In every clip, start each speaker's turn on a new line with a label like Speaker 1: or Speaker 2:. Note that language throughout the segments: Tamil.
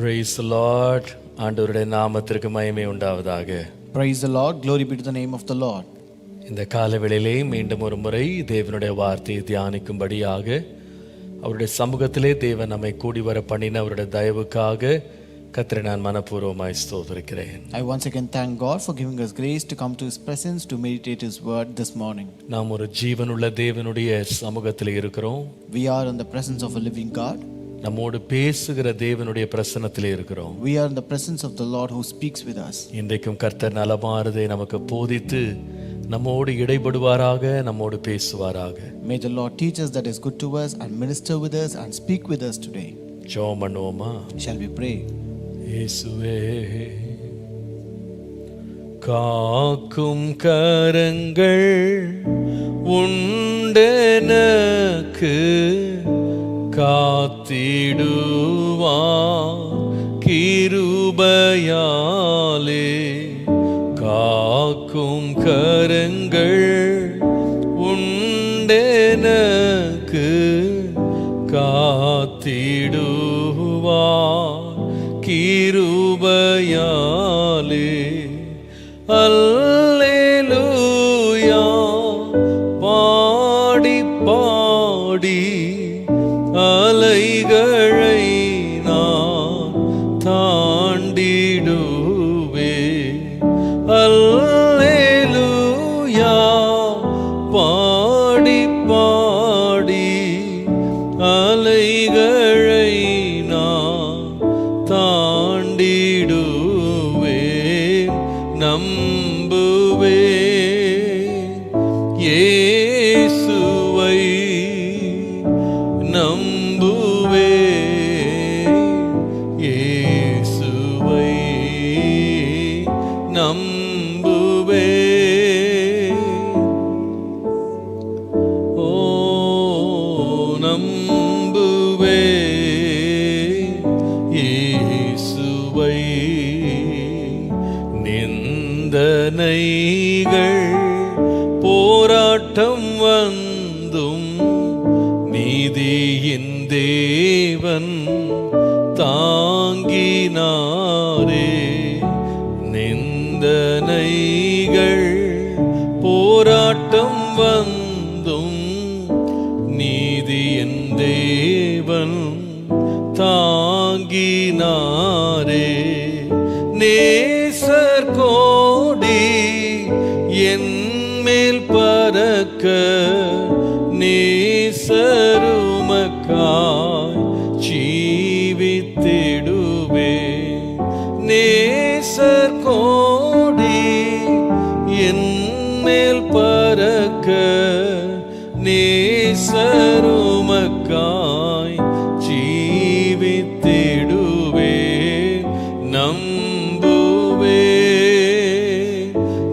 Speaker 1: Praise the Lord. ஆண்டவருடைய நாமத்திற்கு மகிமை உண்டாவதாக.
Speaker 2: Praise the Lord. Glory be to the name of the Lord.
Speaker 1: இந்த காலவேளையிலே மீண்டும் ஒரு முறை தேவனுடைய வார்த்தையை தியானிக்கும்படியாக அவருடைய சமூகத்திலே தேவன் நம்மை கூடி வர பண்ணின அவருடைய தயவுக்காக கர்த்தரை நான் மனப்பூர்வமாய் ஸ்தோத்திரிக்கிறேன்.
Speaker 2: I once again thank God for giving us grace to come to His presence to meditate His word this morning.
Speaker 1: நாம் ஒரு ஜீவனுள்ள தேவனுடைய சமூகத்தில் இருக்கிறோம்.
Speaker 2: We are in the presence of a living God.
Speaker 1: நம்மோடு பேசுகிற தேவனுடைய பிரசன்னத்திலே இருக்கிறோம்.
Speaker 2: We are in the presence of the Lord who speaks with us.
Speaker 1: இன்றைக்கும் கர்த்தர் நலமானதை நமக்கு போதித்து நம்மோடு இடைபடுவாராக, நம்மோடு பேசுவாராக.
Speaker 2: May the Lord teach us that is good to us and minister with us and speak with us today.
Speaker 1: ஜெபம் பண்ணுவோமா?
Speaker 2: Shall we pray?
Speaker 1: இயேசுவே, காக்கும் கரங்கள் உண்டெனக்கு காத்திடுவார் கிருபையாலே. காக்கும் கரங்கள் உண்டெனக்கு காத்திடுவார் கிருபையாலே. அல்லேலூயா பாடி பாடி அலைகளை நான் தாண்டிடுவே. அல்லேலூயா பாடி பாடி அலைகளை நான் தாண்டிடுவேன். நம்புவேன் இயேசுவை, நம்புவேன் இயேசுவை, நம்புவேன். ஓ நம்புவேன் இயேசுவை. நிந்தனைகள் போராட்டம் வந்தும் நீதியின் தேவன் தாங்கினாரே. நிந்தனைகள் போராட்டம் வந்தும் நீதியின் தேவன் தாங்கினாரே. நேசர் கோடி என் மேல் பறக்க நேசருமக்காய் ஜீவித்திடுவே. நேசர் கோடி என் மேல் பறக்க நேசருமக்காய் ஜீவித்திடுவே. நம்புவே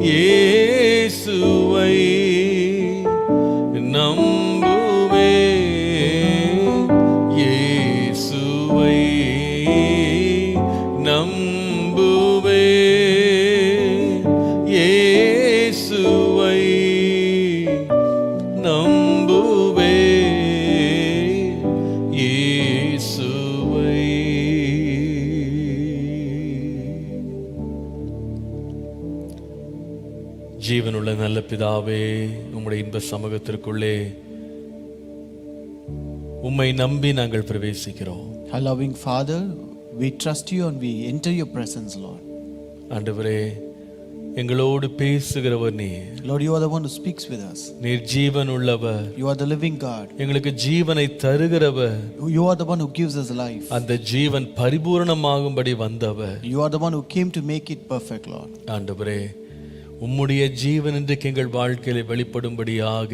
Speaker 1: இயேசுவை, நம்புவே இயேசுவை, நம்புவே இயேசுவை, நம்புவே இயேசுவை. ஜீவனுள்ள நல்ல பிதாவே, உம்முடைய இன்ப சமூகத்திற்குள்ளே உம்மை நம்பி நாங்கள் பிரவேசிக்கிறோம்.
Speaker 2: Our loving Father, we trust you and we enter your presence, Lord.
Speaker 1: ஆண்டவரே, எங்களோடு பேசுகிறவர் நீர்.
Speaker 2: Lord, you are the one who speaks with us.
Speaker 1: நீர் ஜீவன் உள்ளவர்.
Speaker 2: You are the living God.
Speaker 1: எங்களுக்கு ஜீவனை தருகிறவர்.
Speaker 2: You are the one who gives us life.
Speaker 1: அந்த ஜீவன் பரிபூரணமாகும்படி வந்தவர்.
Speaker 2: You are the one who came to make it perfect, Lord.
Speaker 1: ஆண்டவரே, உம்முடைய ஜீவன் இன்றைக்கு எங்கள் வாழ்க்கையில வெளிப்படும்படியாக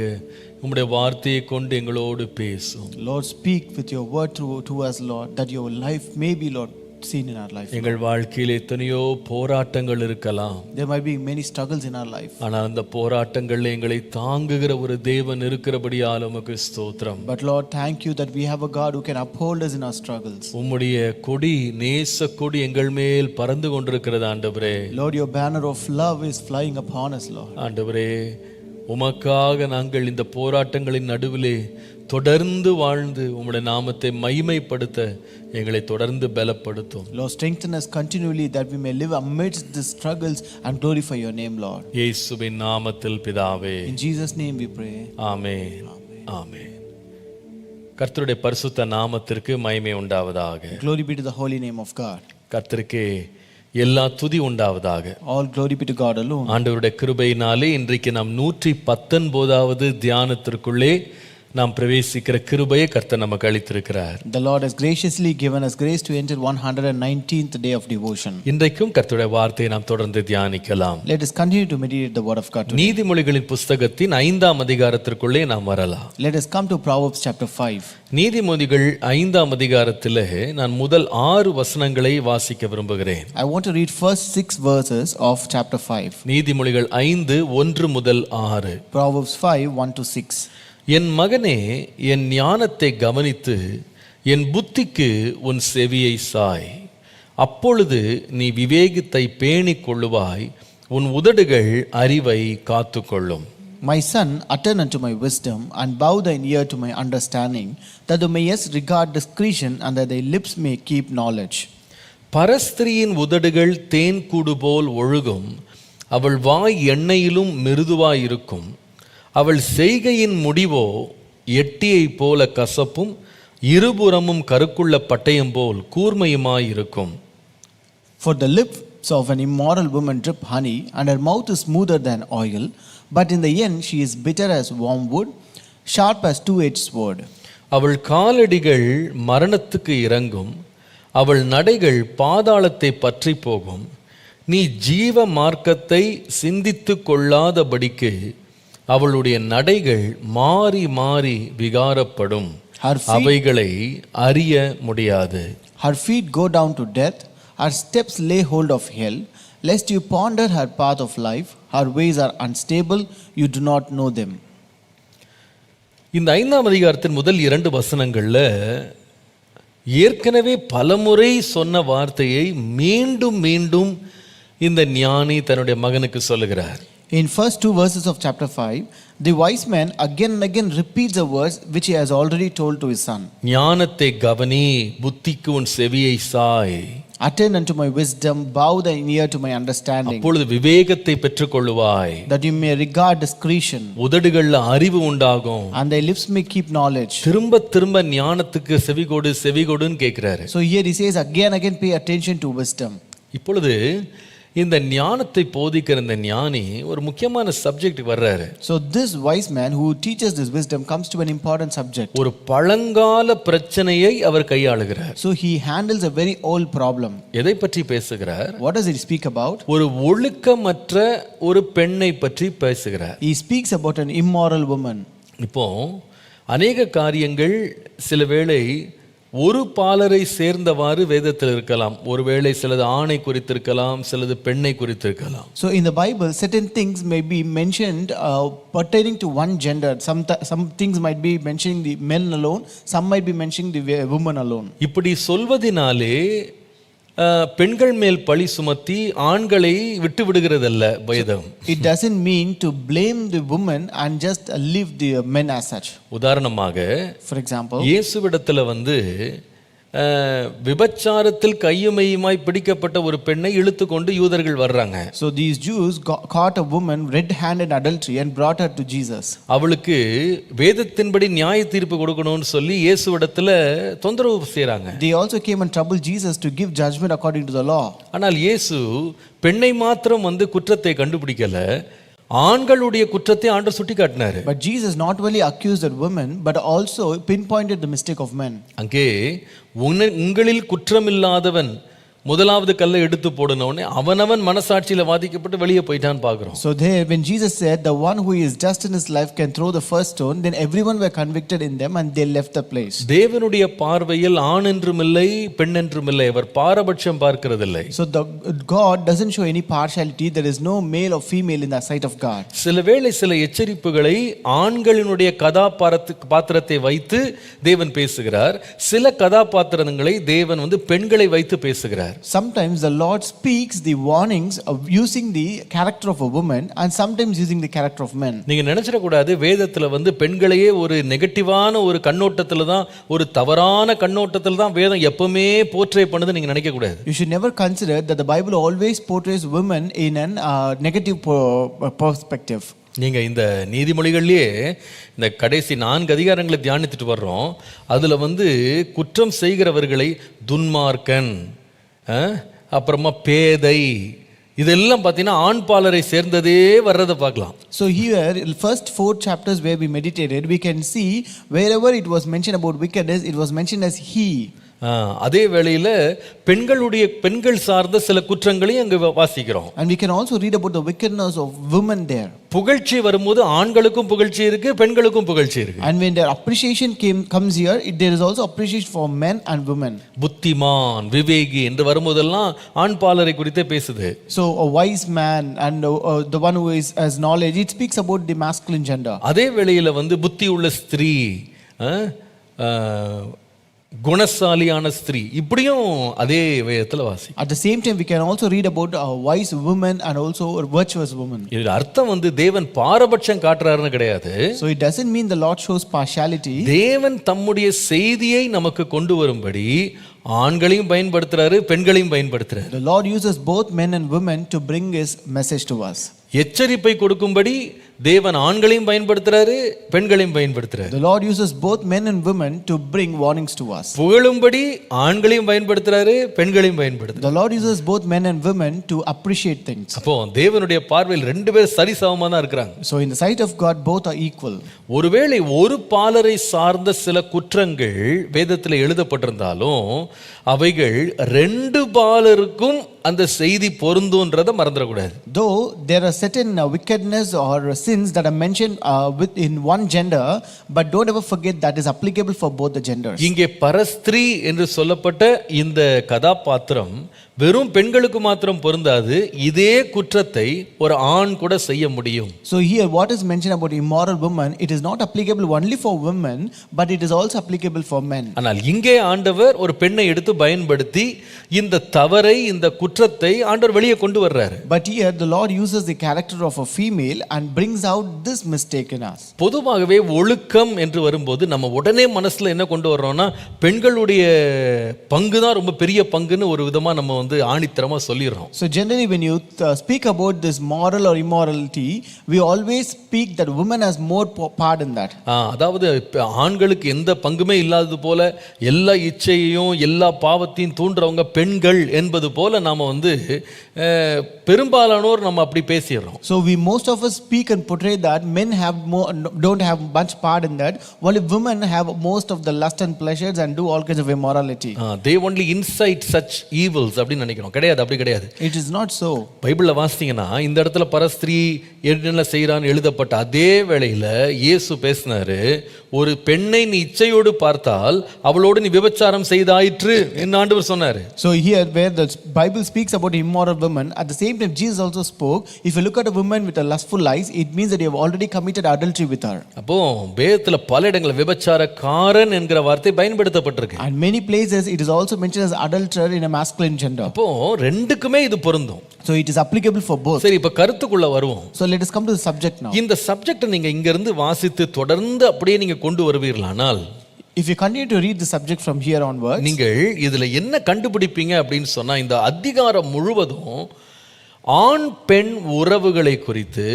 Speaker 1: உம்முடைய வார்த்தையை கொண்டு எங்களோடு பேசும்.
Speaker 2: Lord, speak with your word to us, Lord, that your life may be, Lord, seen in our life.
Speaker 1: எங்கள் வாழ்க்கையிலே எத்தனையோ போராட்டங்கள் இருக்கலாம்.
Speaker 2: There might be many struggles in our life.
Speaker 1: ஆனால் அந்த போராட்டங்களில் எங்களை தாங்குகிற ஒரு தேவன் இருக்கிறபடியால் உமக்கு ஸ்தோத்திரம்.
Speaker 2: But Lord, thank you that we have a God who can uphold us in our struggles.
Speaker 1: உம்முடைய கொடி, நேச கொடி எங்கள் மேல் பறந்து கொண்டிருக்கிறது ஆண்டவரே.
Speaker 2: Lord, your banner of love is flying upon us, Lord.
Speaker 1: ஆண்டவரே, உமக்காக நாங்கள் இந்த போராட்டங்களின் நடுவிலே தொடர்ந்து வாழ்ந்து உம்முடைய நாமத்தை மகிமைப்படுத்த எங்களை தொடர்ந்து பலப்படுத்தும்.
Speaker 2: Lord, strengthen us continually that we may live amidst the struggles and glorify your name, Lord.
Speaker 1: இயேசுவின் நாமத்தில் பிதாவே.
Speaker 2: In Jesus' name we pray.
Speaker 1: ஆமென். ஆமென். கர்த்தருடைய பரிசுத்த நாமத்திற்கு மகிமை உண்டாவதாக.
Speaker 2: Glory be to the holy name of God.
Speaker 1: கர்த்தருக்கு எல்லா துதி உண்டாவதாக.
Speaker 2: All glory be to God alone.
Speaker 1: ஆண்டவருடைய கிருபையினாலே இன்றைக்கு நாம் 119வது தியானத்திற்குள்ளே நாம் பிரவேசிக்கிற கிருபையை கர்த்தர் நமக்கு அளித்திருக்கிறார்.
Speaker 2: The Lord has graciously given us grace to enter 119th day of devotion.
Speaker 1: இன்றைக்கும் கர்த்தருடைய வார்த்தையை நாம் தொடர்ந்து தியானிக்கலாம்.
Speaker 2: Let us continue to meditate the word of God today.
Speaker 1: நீதிமொழிகளின் புஸ்தகத்தின் 5ஆம் அதிகாரத்திற்குள்ளே நாம் வரலாம்.
Speaker 2: Let us come to Proverbs chapter 5.
Speaker 1: நீதிமொழிகள் 5ஆம் அதிகாரத்திலே நான் முதல் 6 வசனங்களை வாசிக்க விரும்புகிறேன்.
Speaker 2: I want to read first 6 verses of chapter 5.
Speaker 1: நீதிமொழிகள் 5 1 முதல் 6.
Speaker 2: Proverbs 5 1 to 6.
Speaker 1: என் மகனே, என் ஞானத்தை கவனித்து என் புத்திக்கு உன் செவியை சாய். அப்பொழுது நீ விவேகத்தை பேணிக் கொள்ளுவாய், உன் உதடுகள் அறிவை காத்துக்கொள்ளும்.
Speaker 2: My son, attend unto my wisdom, and bow thine ear to my understanding, that thou mayest regard discretion, and that thy lips may keep knowledge.
Speaker 1: பரஸ்திரியின் உதடுகள் தேன் கூடு போல் ஒழுகும், அவள் வாய் எண்ணெயிலும் மிருதுவாயிருக்கும். அவள் செய்கையின் முடிவோ எட்டியை போல கசப்பும் இருபுறமும் கருக்குள்ள பட்டயம் போல் கூர்மையுமாயிருக்கும்.
Speaker 2: For the lips of an immoral woman drip honey, and her mouth is smoother than oil, but in the end she is bitter as wormwood, sharp as two-edged sword.
Speaker 1: அவள் காலடிகள் மரணத்துக்கு இறங்கும், அவள் நடைகள் பாதாளத்தை பற்றி போகும். நீ ஜீவ மார்க்கத்தை சிந்தித்து கொள்ளாதபடிக்கு அவளுடைய நடைகள் மாறி மாறி விகாரப்படும், அவைகளை அறிய முடியாது.
Speaker 2: Her feet go down to death, her steps lay hold of hell, lest you ponder her path of life, her ways are unstable, you do not know them.
Speaker 1: இந்த 5ஆம் அதிகாரத்தின் முதல் 2 வசனங்கள்ல ஏற்கனவே பலமுறை சொன்ன வார்த்தையை மீண்டும் மீண்டும் இந்த ஞானி தன்னுடைய மகனுக்கு சொல்லுகிறார்.
Speaker 2: In first 2 verses of chapter 5, the wise man again and again repeats the words which he has already told to his son.
Speaker 1: ஞானத்தை கவனி, புத்திக்கு உன் செவியை Sai.
Speaker 2: Attend unto my wisdom, bow thine ear to my understanding.
Speaker 1: அப்பொழுது விவேகத்தை பெற்றுக்கொள்ளுவாய்.
Speaker 2: That you may regard discretion.
Speaker 1: உதடுகள்ல அறிவு உண்டாகும்.
Speaker 2: And thy lips may keep knowledge.
Speaker 1: திரும்ப ஞானத்துக்கு செவிகொடுன்னு கேட்கிறாரு.
Speaker 2: So here he says again pay attention to wisdom.
Speaker 1: இப்பொழுது இந்த ஞானத்தை போதிக்கிற இந்த ஞானி ஒரு முக்கியமான சப்ஜெக்ட் வர்றாரு.
Speaker 2: So this wise man who teaches this wisdom comes to an important subject.
Speaker 1: ஒரு பழங்கால பிரச்சனையை அவர் கையாளுகிறார்.
Speaker 2: So he handles a very old problem.
Speaker 1: எதை பற்றி பேசுகிறார்?
Speaker 2: What does he speak about?
Speaker 1: ஒரு ஒழுக்கமற்ற ஒரு பெண்ணை பற்றி பேசுகிறார்.
Speaker 2: He speaks about an immoral woman.
Speaker 1: இப்போ அநேக காரியங்கள் சிலவேளை ஒரு பாலரை சேர்ந்தவாறு வேதத்தில் இருக்கலாம். ஒருவேளை சிலது ஆணை குறித்திருக்கலாம், சிலது பெண்ணை குறித்திருக்கலாம்.
Speaker 2: So in the Bible, certain things may be mentioned pertaining to one gender. Some things might be mentioning the men alone, some might be mentioning the women alone.
Speaker 1: இப்படி சொல்வதினாலே பெண்கள் மேல் பழி சுமத்தி ஆண்களை விட்டு விடுகிறதல்ல வேதம்.
Speaker 2: It doesn't mean to blame the woman and just leave the men as such.
Speaker 1: உதாரணமாக,
Speaker 2: for example,
Speaker 1: இயேசுவிடத்துல விபச்சாரத்தில் கையுமையுமாய் பிடிக்கப்பட்ட ஒரு பெண்ணை இழுத்து கொண்டு யூதர்கள் வர்றாங்க.
Speaker 2: So these Jews caught a woman red-handed in adultery and brought her to Jesus.
Speaker 1: அவளுக்கு வேதத்தின்படி நியாய தீர்ப்பு கொடுக்கணும்னு சொல்லி இயேசுவிடத்துல தொந்தரவு செய்றாங்க.
Speaker 2: They also came and troubled Jesus to give judgment according to the law.
Speaker 1: ஆனால் இயேசு பெண்ணை மாத்திரம் குற்றத்தை கண்டுபிடிக்கல, ஆண்களுடைய குற்றத்தை ஆண்டவர் சுட்டி காட்டினார்.
Speaker 2: But Jesus not only accused that woman but also pinpointed the mistake of men.
Speaker 1: அங்கே உங்களில் குற்றமில்லாதவன் முதலாவது கல்லை எடுத்து போடனோனே அவனவன் மனசாட்சியில வாதிக்கப்பட்டு வெளியே போயிட்டான் பார்க்கிறோம்.
Speaker 2: So there when Jesus said the one who is just in his life can throw the first stone, then everyone were convicted in them and they left the place.
Speaker 1: தேவனுடைய பார்வையில் ஆண் என்றும் இல்லை பெண் என்றும் இல்லை, அவர் பாரபட்சம் பார்க்கிறதில்லை.
Speaker 2: So God doesn't show any partiality. There is no male or female in the sight of God.
Speaker 1: சிலவேளை சில எச்சரிப்புகளை ஆண்களினுடைய கதாபாத்திரத்தை வைத்து தேவன் பேசுகிறார், சில கதாபாத்திரங்களை தேவன் பெண்களை வைத்து பேசுகிறார். பேசுறார்.
Speaker 2: Sometimes the Lord speaks the warnings of using the character of a woman and sometimes using the character of men.
Speaker 1: நீங்க நினைச்சிட கூடாது வேதத்துல பெண்களையே ஒரு நெகட்டிவான ஒரு கண்ணோட்டத்துல தான், ஒரு தவறான கண்ணோட்டத்துல தான் வேதம் எப்பவுமே போர்ட்ரே பண்ணுது நீங்க நினைக்க கூடாது.
Speaker 2: You should never consider that the Bible always portrays women in an negative perspective.
Speaker 1: நீங்க இந்த நீதிமொழிகள்லயே இந்த கடைசி 4 அதிகாரங்களை தியானித்துட்டு வர்றோம். அதுல குற்றம் செய்கிறவர்களை துன்மார்க்கன், அப்புறமா பேதை, இதெல்லாம் பார்த்தீங்கன்னா ஆண் பாலரை சேர்ந்ததே வர்றதை பார்க்கலாம்.
Speaker 2: So here in first 4 chapters where we meditated, we can see wherever it was mentioned about wickedness, it was mentioned as he.
Speaker 1: அதே வேளையில பெண்கள் சார்ந்த சில குற்றங்களையும் அங்க வாசிக்கிறோம்.
Speaker 2: And we can also read about the wickedness of women there.
Speaker 1: புகழ்ச்சி வரும்போது ஆண்களுக்கும் புகழ்ச்சி இருக்கு, பெண்களுக்கும் புகழ்ச்சி இருக்கு.
Speaker 2: And when the appreciation comes here, there is also appreciation for men and women.
Speaker 1: புத்திமான், விவேகி என்று வரும்போதெல்லாம் ஆண் பாலரை குறித்தே பேசுது.
Speaker 2: So a wise man and the one who has knowledge, it speaks about the masculine gender.
Speaker 1: அதே வேளையில புத்தி உள்ள ஸ்திரீ, குணசாலியான ஸ்திரீ, இப்படியும் அதே வேதத்துல வாசி.
Speaker 2: At the same time we can also read about a wise woman and also a virtuous woman.
Speaker 1: இது அர்த்தம் தேவன் பாரபட்சம் காட்டுறாருன்னு கிடையாது.
Speaker 2: So it doesn't mean the Lord shows partiality.
Speaker 1: தேவன் தம்முடைய செய்தியை நமக்கு கொண்டு வரும்படி ஆண்களையும் பயன்படுத்துறாரு, பெண்களையும் பயன்படுத்துறாரு.
Speaker 2: The Lord uses both men and women to bring his message to us.
Speaker 1: எச்சரிப்பை கொடுக்கும்படி தேவன் ஆண்களையும் பயன்படுத்துறாரு, பெண்களையும் பயன்படுத்துறாரு.
Speaker 2: The Lord uses both men and women to bring warnings to us.
Speaker 1: புகழும்படி ஆண்களையும் பயன்படுத்துறாரு, பெண்களையும் பயன்படுத்துறாரு.
Speaker 2: The Lord uses both men and women to appreciate things.
Speaker 1: அப்போ தேவனுடைய பார்வையில் 2 பேர் சரிசமமா தான் இருக்கிறாங்க.
Speaker 2: So in the sight of God both are equal.
Speaker 1: ஒருவேளை ஒரு பாலரை சார்ந்த சில குற்றங்கள் வேதத்தில் எழுதப்பட்டிருந்தாலும் அவைகள் 2 பாலருக்கும் அந்த செய்தி பொருந்தும்ன்றதை மறந்துடக்கூடாது.
Speaker 2: Though there are certain wickedness or sins that are mentioned in one gender, but don't ever forget that is applicable for both the genders.
Speaker 1: இங்கே பரஸ்திரீ என்று சொல்லப்பட்ட இந்த கதாபாத்திரம் வெறும் பெண்களுக்கு மாத்திரம் பொருந்தாது, இதே குற்றத்தை ஒரு ஆண் கூட செய்ய முடியும்.
Speaker 2: So here what is mentioned about immoral woman, it is not applicable only for women, but it is also applicable for men.
Speaker 1: ஆனால் இங்கே ஆண்டவர் ஒரு பெண்ணை எடுத்து பயன்படுத்தி இந்த தவறை, இந்த குற்றத்தை ஆண்டவர் வெளியே கொண்டு வர்றாரு.
Speaker 2: But here the Lord uses the character of a female and brings out this mistake in us.
Speaker 1: பொதுவாகவே ஒழுக்கம் என்று வரும்போது நம்ம உடனே மனசுல என்ன கொண்டு வர்றோம்னா பெண்களுடைய பங்கு தான் ரொம்ப பெரிய பங்குன்னு ஒரு விதமா நம்ம ஆணித்தரமா சொல்லிடுறோம்.
Speaker 2: So generally when you speak about this moral or immorality, we always speak that woman has more part in that.
Speaker 1: அதாவது ஆண்களுக்கு எந்த பங்குமே இல்லாதது போல எல்லா இச்சையையும் எல்லா பாவத்தையும் தூண்டுறவங்க பெண்கள் என்பது போல நாம பெரும்பாலானோர் நம்ம அப்படி பேசிடுறோம்.
Speaker 2: So we most of us speak and portray that men don't have much part in that, while women have most of the lust and pleasures and do all kinds of immorality.
Speaker 1: They only incite such evils அப்படி நினைக்கிறோம். கிடையாது, அப்படி கிடையாது.
Speaker 2: It is not so.
Speaker 1: பைபிள்ல வாசித்தீங்கன்னா இந்த இடத்துல பரஸ்திரீ என்ன செய்றான்னு எழுதப்பட்ட அதே வேளையில இயேசு பேசினாரு, ஒரு பெண்ணை நீ இச்சையோடு பார்த்தால் அவளோடு நீ விபச்சாரம் செய்தாயிற்று என்று ஆண்டவர் சொன்னாரு.
Speaker 2: So here where the Bible speaks about immoral women, at the same time Jesus also spoke, if you look at a woman with a lustful eyes, it means that you have already committed adultery with her.
Speaker 1: அப்போ வேதத்துல பல இடங்கள்ல விபச்சாரக்காரன் என்கிற வார்த்தை பயன்படுத்தப்பட்டிருக்கு.
Speaker 2: And many places it is also mentioned as adulterer in a masculine gender.
Speaker 1: அப்போ ரெண்டுக்குமே இது பொருந்தும்.
Speaker 2: So it is applicable for both.
Speaker 1: சரி, இப்ப கருத்துக்குள்ள வருவோம்.
Speaker 2: So let us come to the subject now.
Speaker 1: இந்த சப்ஜெக்ட் நீங்க இங்க இருந்து வாசித்து தொடர்ந்து அப்படியே நீங்க கொண்டு வருவீர்களானால்,
Speaker 2: if you continue to read the subject from here onwards,
Speaker 1: நீங்கள் இதுல என்ன கண்டுபிடிப்பீங்க அப்படின்னு சொன்னா இந்த அதிகாரம் முழுவதும் ஆண் பெண் உறவுகளை குறித்து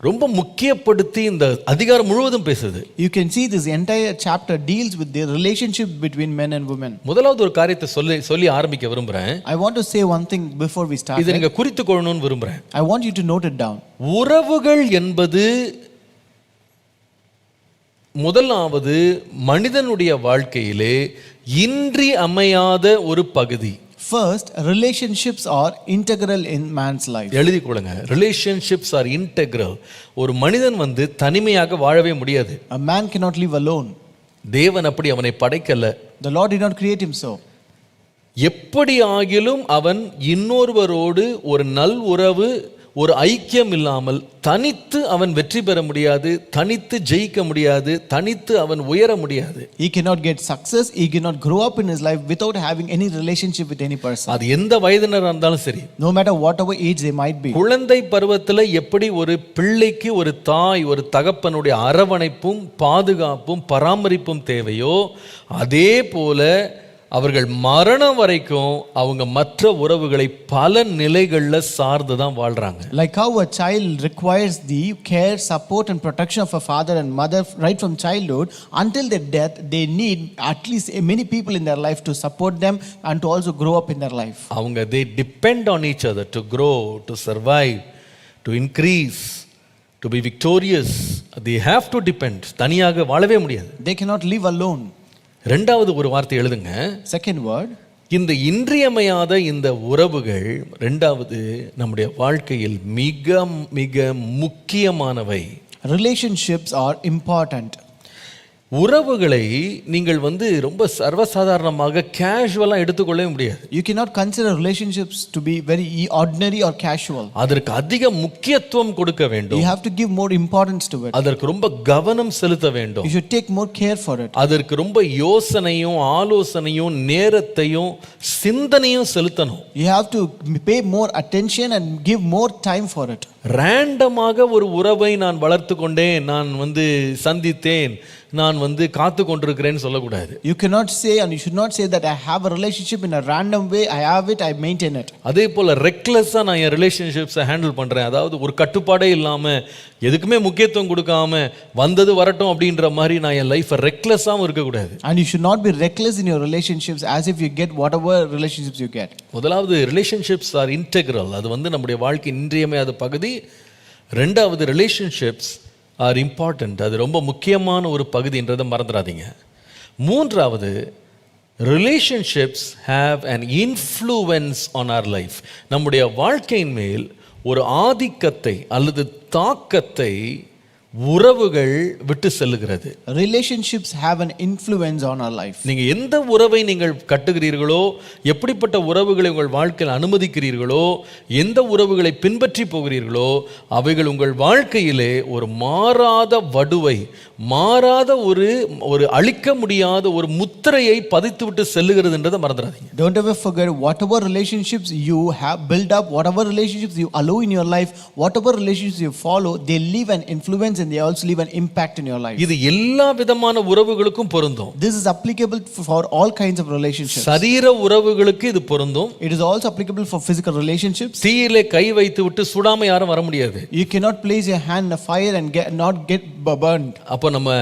Speaker 1: ரொம்ப முக்கியப்படுத்தி இந்த அதிகாரம் முழுவதும் பேசுது.
Speaker 2: You can see this entire chapter deals with the relationship between men and women.
Speaker 1: முதலாவது ஒரு காரியத்தை சொல்லி ஆரம்பிக்க விரும்புறேன்.
Speaker 2: I want to say one thing before we start.
Speaker 1: இதை நீங்க குறித்து கொள்ளணும்னு விரும்புறேன்.
Speaker 2: I want you to note it down.
Speaker 1: உறவுகள் என்பது முதலாவது மனிதனுடைய வாழ்க்கையிலே இன்றியமையாத ஒரு பகுதி.
Speaker 2: First, relationships are integral in man's life.
Speaker 1: எழுதி கொள்ளுங்க, relationships are integral. ஒரு மனிதன் தனிமையாக வாழவே முடியாது.
Speaker 2: A man cannot live alone.
Speaker 1: தேவன் அப்படி அவனை படைக்கல.
Speaker 2: The Lord did not create him so.
Speaker 1: எப்படி ஆகிலும் அவன் இன்னொருவரோடு ஒரு நல் உறவு, ஒரு ஐக்கியம் இல்லாமல் தனித்து அவன் வெற்றி பெற முடியாது, தனித்து ஜெயிக்க முடியாது, தனித்து அவன் உயர முடியாது.
Speaker 2: He cannot get success, he cannot grow up in his life without having any relationship with any person.
Speaker 1: அது எந்த வயதினரா இருந்தாலும் சரி.
Speaker 2: No matter whatever age they might be.
Speaker 1: குழந்தை பருவத்தில் எப்படி ஒரு பிள்ளைக்கு ஒரு தாய் ஒரு தகப்பனுடைய அரவணைப்பும் பாதுகாப்பும் பராமரிப்பும் தேவையோ, அதே போல அவர்கள் மரணம் வரைக்கும் அவங்க மற்ற உறவுகளை பல நிலைகளில் சார்ந்து தான் வாழ்றாங்க.
Speaker 2: Like how a child requires the care, support and protection of a father and mother right from childhood until their death, they need at least many people in their life to support them and to also grow up in their life.
Speaker 1: அவங்க they depend on each other to grow, to survive, to increase, to be victorious. They have to depend. தனியாக வாழவே முடியாது.
Speaker 2: They cannot live alone.
Speaker 1: ரெண்டாவது ஒரு வார்த்தை எழுதுங்க.
Speaker 2: Second word,
Speaker 1: இந்த இன்றியமையாத இந்த உறவுகள் ரெண்டாவது நம்முடைய வாழ்க்கையில் மிக மிக முக்கியமானவை.
Speaker 2: relationships are important.
Speaker 1: உறவுகளை நீங்கள் ரொம்ப சர்வசாதாரணமாக கேஷுவலா எடுத்துக்கொள்ளவே முடியாது.
Speaker 2: You cannot consider relationships to be very ordinary or casual.
Speaker 1: அதற்கு அதிக முக்கியத்துவம் கொடுக்க வேண்டும்.
Speaker 2: You have to give more importance to it.
Speaker 1: அதற்கு ரொம்ப கவனம் செலுத்த வேண்டும்.
Speaker 2: You should take more care for it.
Speaker 1: அதற்கு ரொம்ப யோசனையும் ஆலோசனையும் நேரத்தையும் சிந்தனையும் செலுத்தணும்.
Speaker 2: You have to pay more attention and give more time for it.
Speaker 1: ரேண்டமாக ஒரு உறவை நான் வளர்த்து கொண்டேன், நான் சந்தித்தேன், நான் காத்து கொண்டிருக்கிறேன்னு சொல்லக்கூடாது.
Speaker 2: You cannot say and you should not say that I have a relationship in a random way, I have it, I maintain it.
Speaker 1: அதே போல ரெக்லெஸ்ஸா நான் என் ரிலேஷன்ஷிப்ஸை ஹேண்டில் பண்றேன். அதாவது ஒரு கட்டுப்பாடே இல்லாம எதுக்குமே முக்கியத்துவம் கொடுக்காம வந்தது வரட்டும் அப்படின்ற மாதிரி நான் என் லைஃபை ரெக்லெஸ்ஸாவும் இருக்கக்கூடாது.
Speaker 2: And you should not be reckless in your relationships as if you get whatever relationships you get.
Speaker 1: முதலாவது ரிலேஷன்ஷிப்ஸ் ஆர் இன்டெக்ரல். அது நம்முடைய வாழ்க்கை இன்றியமையாத பகுதி. ரெண்டாவது ரிலேஷன்ஷிப்ஸ் ஆர் இம்பார்ட்டன்ட். அது ரொம்ப முக்கியமான ஒரு பகுதின்றதை மறந்துடாதீங்க. மூன்றாவது relationships have an influence on our life. நம்முடைய வாழ்க்கையின் மேல் ஒரு ஆதிக்கத்தை அல்லது தாக்கத்தை உறவுகள் விட்டு செல்லுகிறது.
Speaker 2: Relationships have an influence on our life.
Speaker 1: நீங்க எந்த உறவை நீங்கள் கட்டுகிறீர்களோ, எப்படிப்பட்ட உறவுகளை உங்கள் வாழ்க்கையில் அனுமதிக்கிறீர்களோ, எந்த உறவுகளை பின்பற்றி போகிறீர்களோ, அவைகள் உங்கள் வாழ்க்கையிலே ஒரு மாறாத வடுவை, மாறாத ஒரு அழிக்க முடியாத ஒரு முத்திரையை பதித்து விட்டு செல்லுகிறது என்றதை மறந்துடாதீங்க.
Speaker 2: Don't ever forget, whatever relationships you have built up, whatever relationships you allow in your life, whatever relationships you follow, they leave an influence and they also leave an impact in your life.
Speaker 1: இது எல்லா விதமான உறவுகளுக்கும் பொருந்தும்.
Speaker 2: This is applicable for all kinds of relationships.
Speaker 1: சரீர உறவுகளுக்கு இது பொருந்தும்.
Speaker 2: It is also applicable for physical relationships.
Speaker 1: தீயிலே கை வைத்து விட்டு சுடாம யாரும் வர முடியாது.
Speaker 2: You cannot place your hand in a fire and not get burned.
Speaker 1: அப்ப நம்ம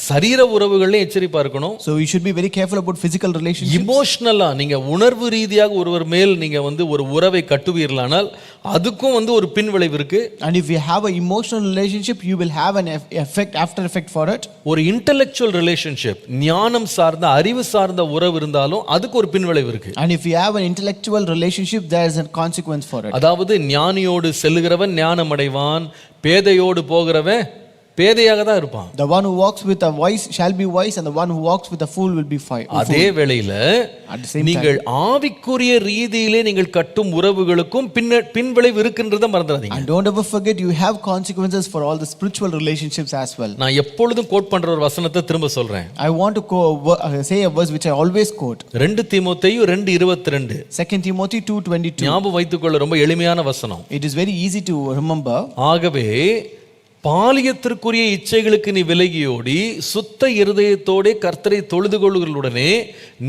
Speaker 1: சரீர உறவுகளே எச்சரிப்பா இருக்கணும்.
Speaker 2: So you should be very careful about physical relationships.
Speaker 1: இமோஷனலா நீங்க உணர்வு ரீதியாக ஒருவர் மேல் நீங்க ஒரு உறவை கட்டுவீர்களானால் அதுக்கும் ஒரு பின்விளைவு இருக்கு.
Speaker 2: And if you have an emotional relationship, you will have an after effect for it.
Speaker 1: ஒரு இன்டெலெக்சுவல் ரிலேஷன்ஷிப், ஞானம் சார்ந்த அறிவு சார்ந்த உறவு இருந்தாலும் அதுக்கு ஒரு பின்விளைவு இருக்கு.
Speaker 2: And if you have an intellectual relationship, there is a consequence for it.
Speaker 1: அதாவது ஞானியோடு செல்லுகிறவன் ஞானம் அடைவான், பேதையோடு போகிறவன் பேதையாக தான் இருப்பான்.
Speaker 2: The one who walks with a wise shall be wise and the one who walks with a fool will be fool.
Speaker 1: அதே வேளையில நீங்கள் ஆவிக்குரிய ரீதியிலே நீங்கள் கட்டும் உறவுகளுக்கும் பின்விளைவு இருக்கின்றதை மறந்துடாதீங்க.
Speaker 2: And don't ever forget, you have consequences for all the spiritual relationships as well.
Speaker 1: நான் எப்பொழுதும் கோட் பண்ற ஒரு வசனத்தை திரும்ப சொல்றேன்.
Speaker 2: I want to say a verse which I always quote.
Speaker 1: 2 தீமோத்தேயு 2:22.
Speaker 2: 2 Timothy 2:22.
Speaker 1: ஞாபகம் வைத்துக்கொள்ள ரொம்ப எளிமையான வசனம்.
Speaker 2: It is very easy to remember.
Speaker 1: ஆகவே பாலியத்திற்குரிய இச்சைகளுக்கு நீ விலகியோடி சுத்த இருதயத்தோட கர்த்தரை தொழுது கொள்ளுதலுடனே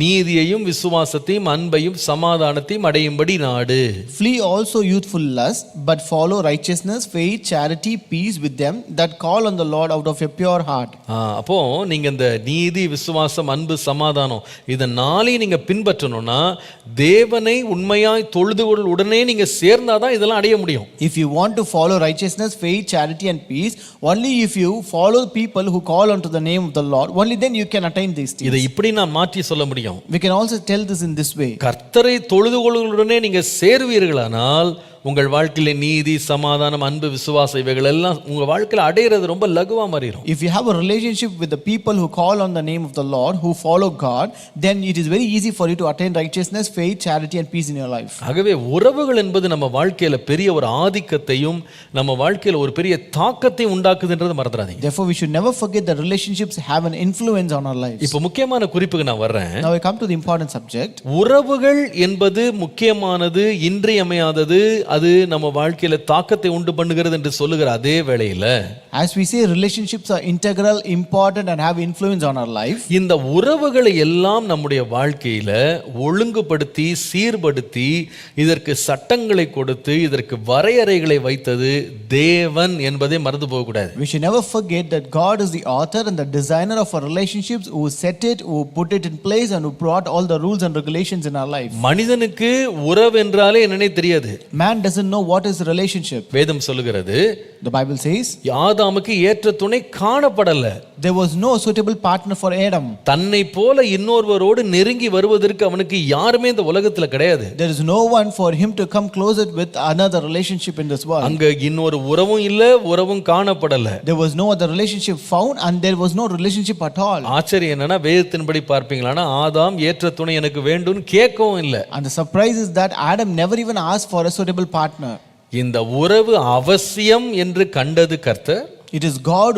Speaker 1: நீதியையும் விசுவாசத்தையும் அன்பையும் சமாதானத்தையும் அடையும்படி நாடு.
Speaker 2: Flee also youthful lust, but follow righteousness, faith, charity, peace with them that call on the Lord out of a pure heart.
Speaker 1: அப்போ நீங்க இந்த நீதி, விசுவாசம், அன்பு, சமாதானம் இத நாளையும் நீங்க பின்பற்றணும்னா தேவனை உண்மையாய் தொழுது கொள்ளுடனே நீங்க சேர்ந்தாதான் இதெல்லாம் அடைய முடியும்.
Speaker 2: If you want to follow righteousness, faith, charity and peace, only if you follow people who call unto the name of the Lord, only then you can attain these things.
Speaker 1: இதை இப்படி நான் மாற்றி சொல்ல முடியும்.
Speaker 2: We can also tell this in this way.
Speaker 1: கர்த்தரை தொழுது கொள்ளுதலுடனே நீங்க சேர்வீர்களானால் உங்கள் வாழ்க்கையில நீதி, சமாதானம், அன்பு, விசுவாசம் இவைகள் எல்லாம் உங்க வாழ்க்கையில அடையிறது ரொம்ப லகுவா மாறிடும்.
Speaker 2: If you have a relationship with the people who call on the name of the Lord, who follow God, then it is very easy for you to attain righteousness, faith, charity and peace in your life.
Speaker 1: ஆகவே உறவுகள் என்பது நம்ம வாழ்க்கையில பெரிய ஒரு ஆதிக்கத்தையும் நம்ம வாழ்க்கையில ஒரு பெரிய தாக்கத்தையும் உண்டாக்குதுன்றதை மறந்துடாதீங்க.
Speaker 2: Therefore we should never forget that relationships have an influence on our lives.
Speaker 1: இப்போ முக்கியமான குறிப்புக்கு நான் வர்றேன்.
Speaker 2: Now we come to the important subject.
Speaker 1: உறவுகள் என்பது முக்கியமானது, இன்றியமையாதது, அது நம்ம வாழ்க்கையில தாக்கத்தை உண்டு பண்ணுகிறது என்று சொல்லுகிற அதே வேளையில,
Speaker 2: As we say, relationships are integral, important and have influence on our life.
Speaker 1: இந்த உறவுகளை எல்லாம் நம்முடைய வாழ்க்கையில ஒழுங்குபடுத்தி சீர்படுத்தி இதற்கு சட்டங்களை கொடுத்து இதற்கு வரையறைகளை வைத்தது தேவன் என்பதை மறந்து போகக்கூடாது.
Speaker 2: We should never forget that God is the author and the designer of our relationships, who set it, who put it in place and who brought all the rules and regulations in our life.
Speaker 1: மனிதனுக்கு உறவு என்றாலே என்னன்னே தெரியாது.
Speaker 2: Man doesn't know what is a relationship.
Speaker 1: வேதம் சொல்லுகிறது,
Speaker 2: The Bible says,
Speaker 1: ஆதாமுக்கு ஏற்ற துணை காணப்படல.
Speaker 2: there was no suitable partner for Adam.
Speaker 1: தன்னை போல இன்னொருவரோடு நெருங்கி வருவதற்கு அவனுக்கு யாருமே இந்த உலகத்துல கிடையாது.
Speaker 2: There is no one for him to come closer with another relationship in this world.
Speaker 1: அங்க இன்னொரு உறவும் இல்ல, உறவும் காணப்படல.
Speaker 2: There was no other relationship found and there was no relationship at all.
Speaker 1: ஆச்சரியம் என்னன்னா, வேதத்தின்படி பார்ப்பீங்களானா ஆதாம் ஏற்ற துணை எனக்கு வேண்டும்னு கேட்கவும் இல்ல.
Speaker 2: And the surprise is that Adam never even asked for a suitable partner.
Speaker 1: இந்த உறவு அவசியம் என்று கண்டது கர்த்தர்.
Speaker 2: It is God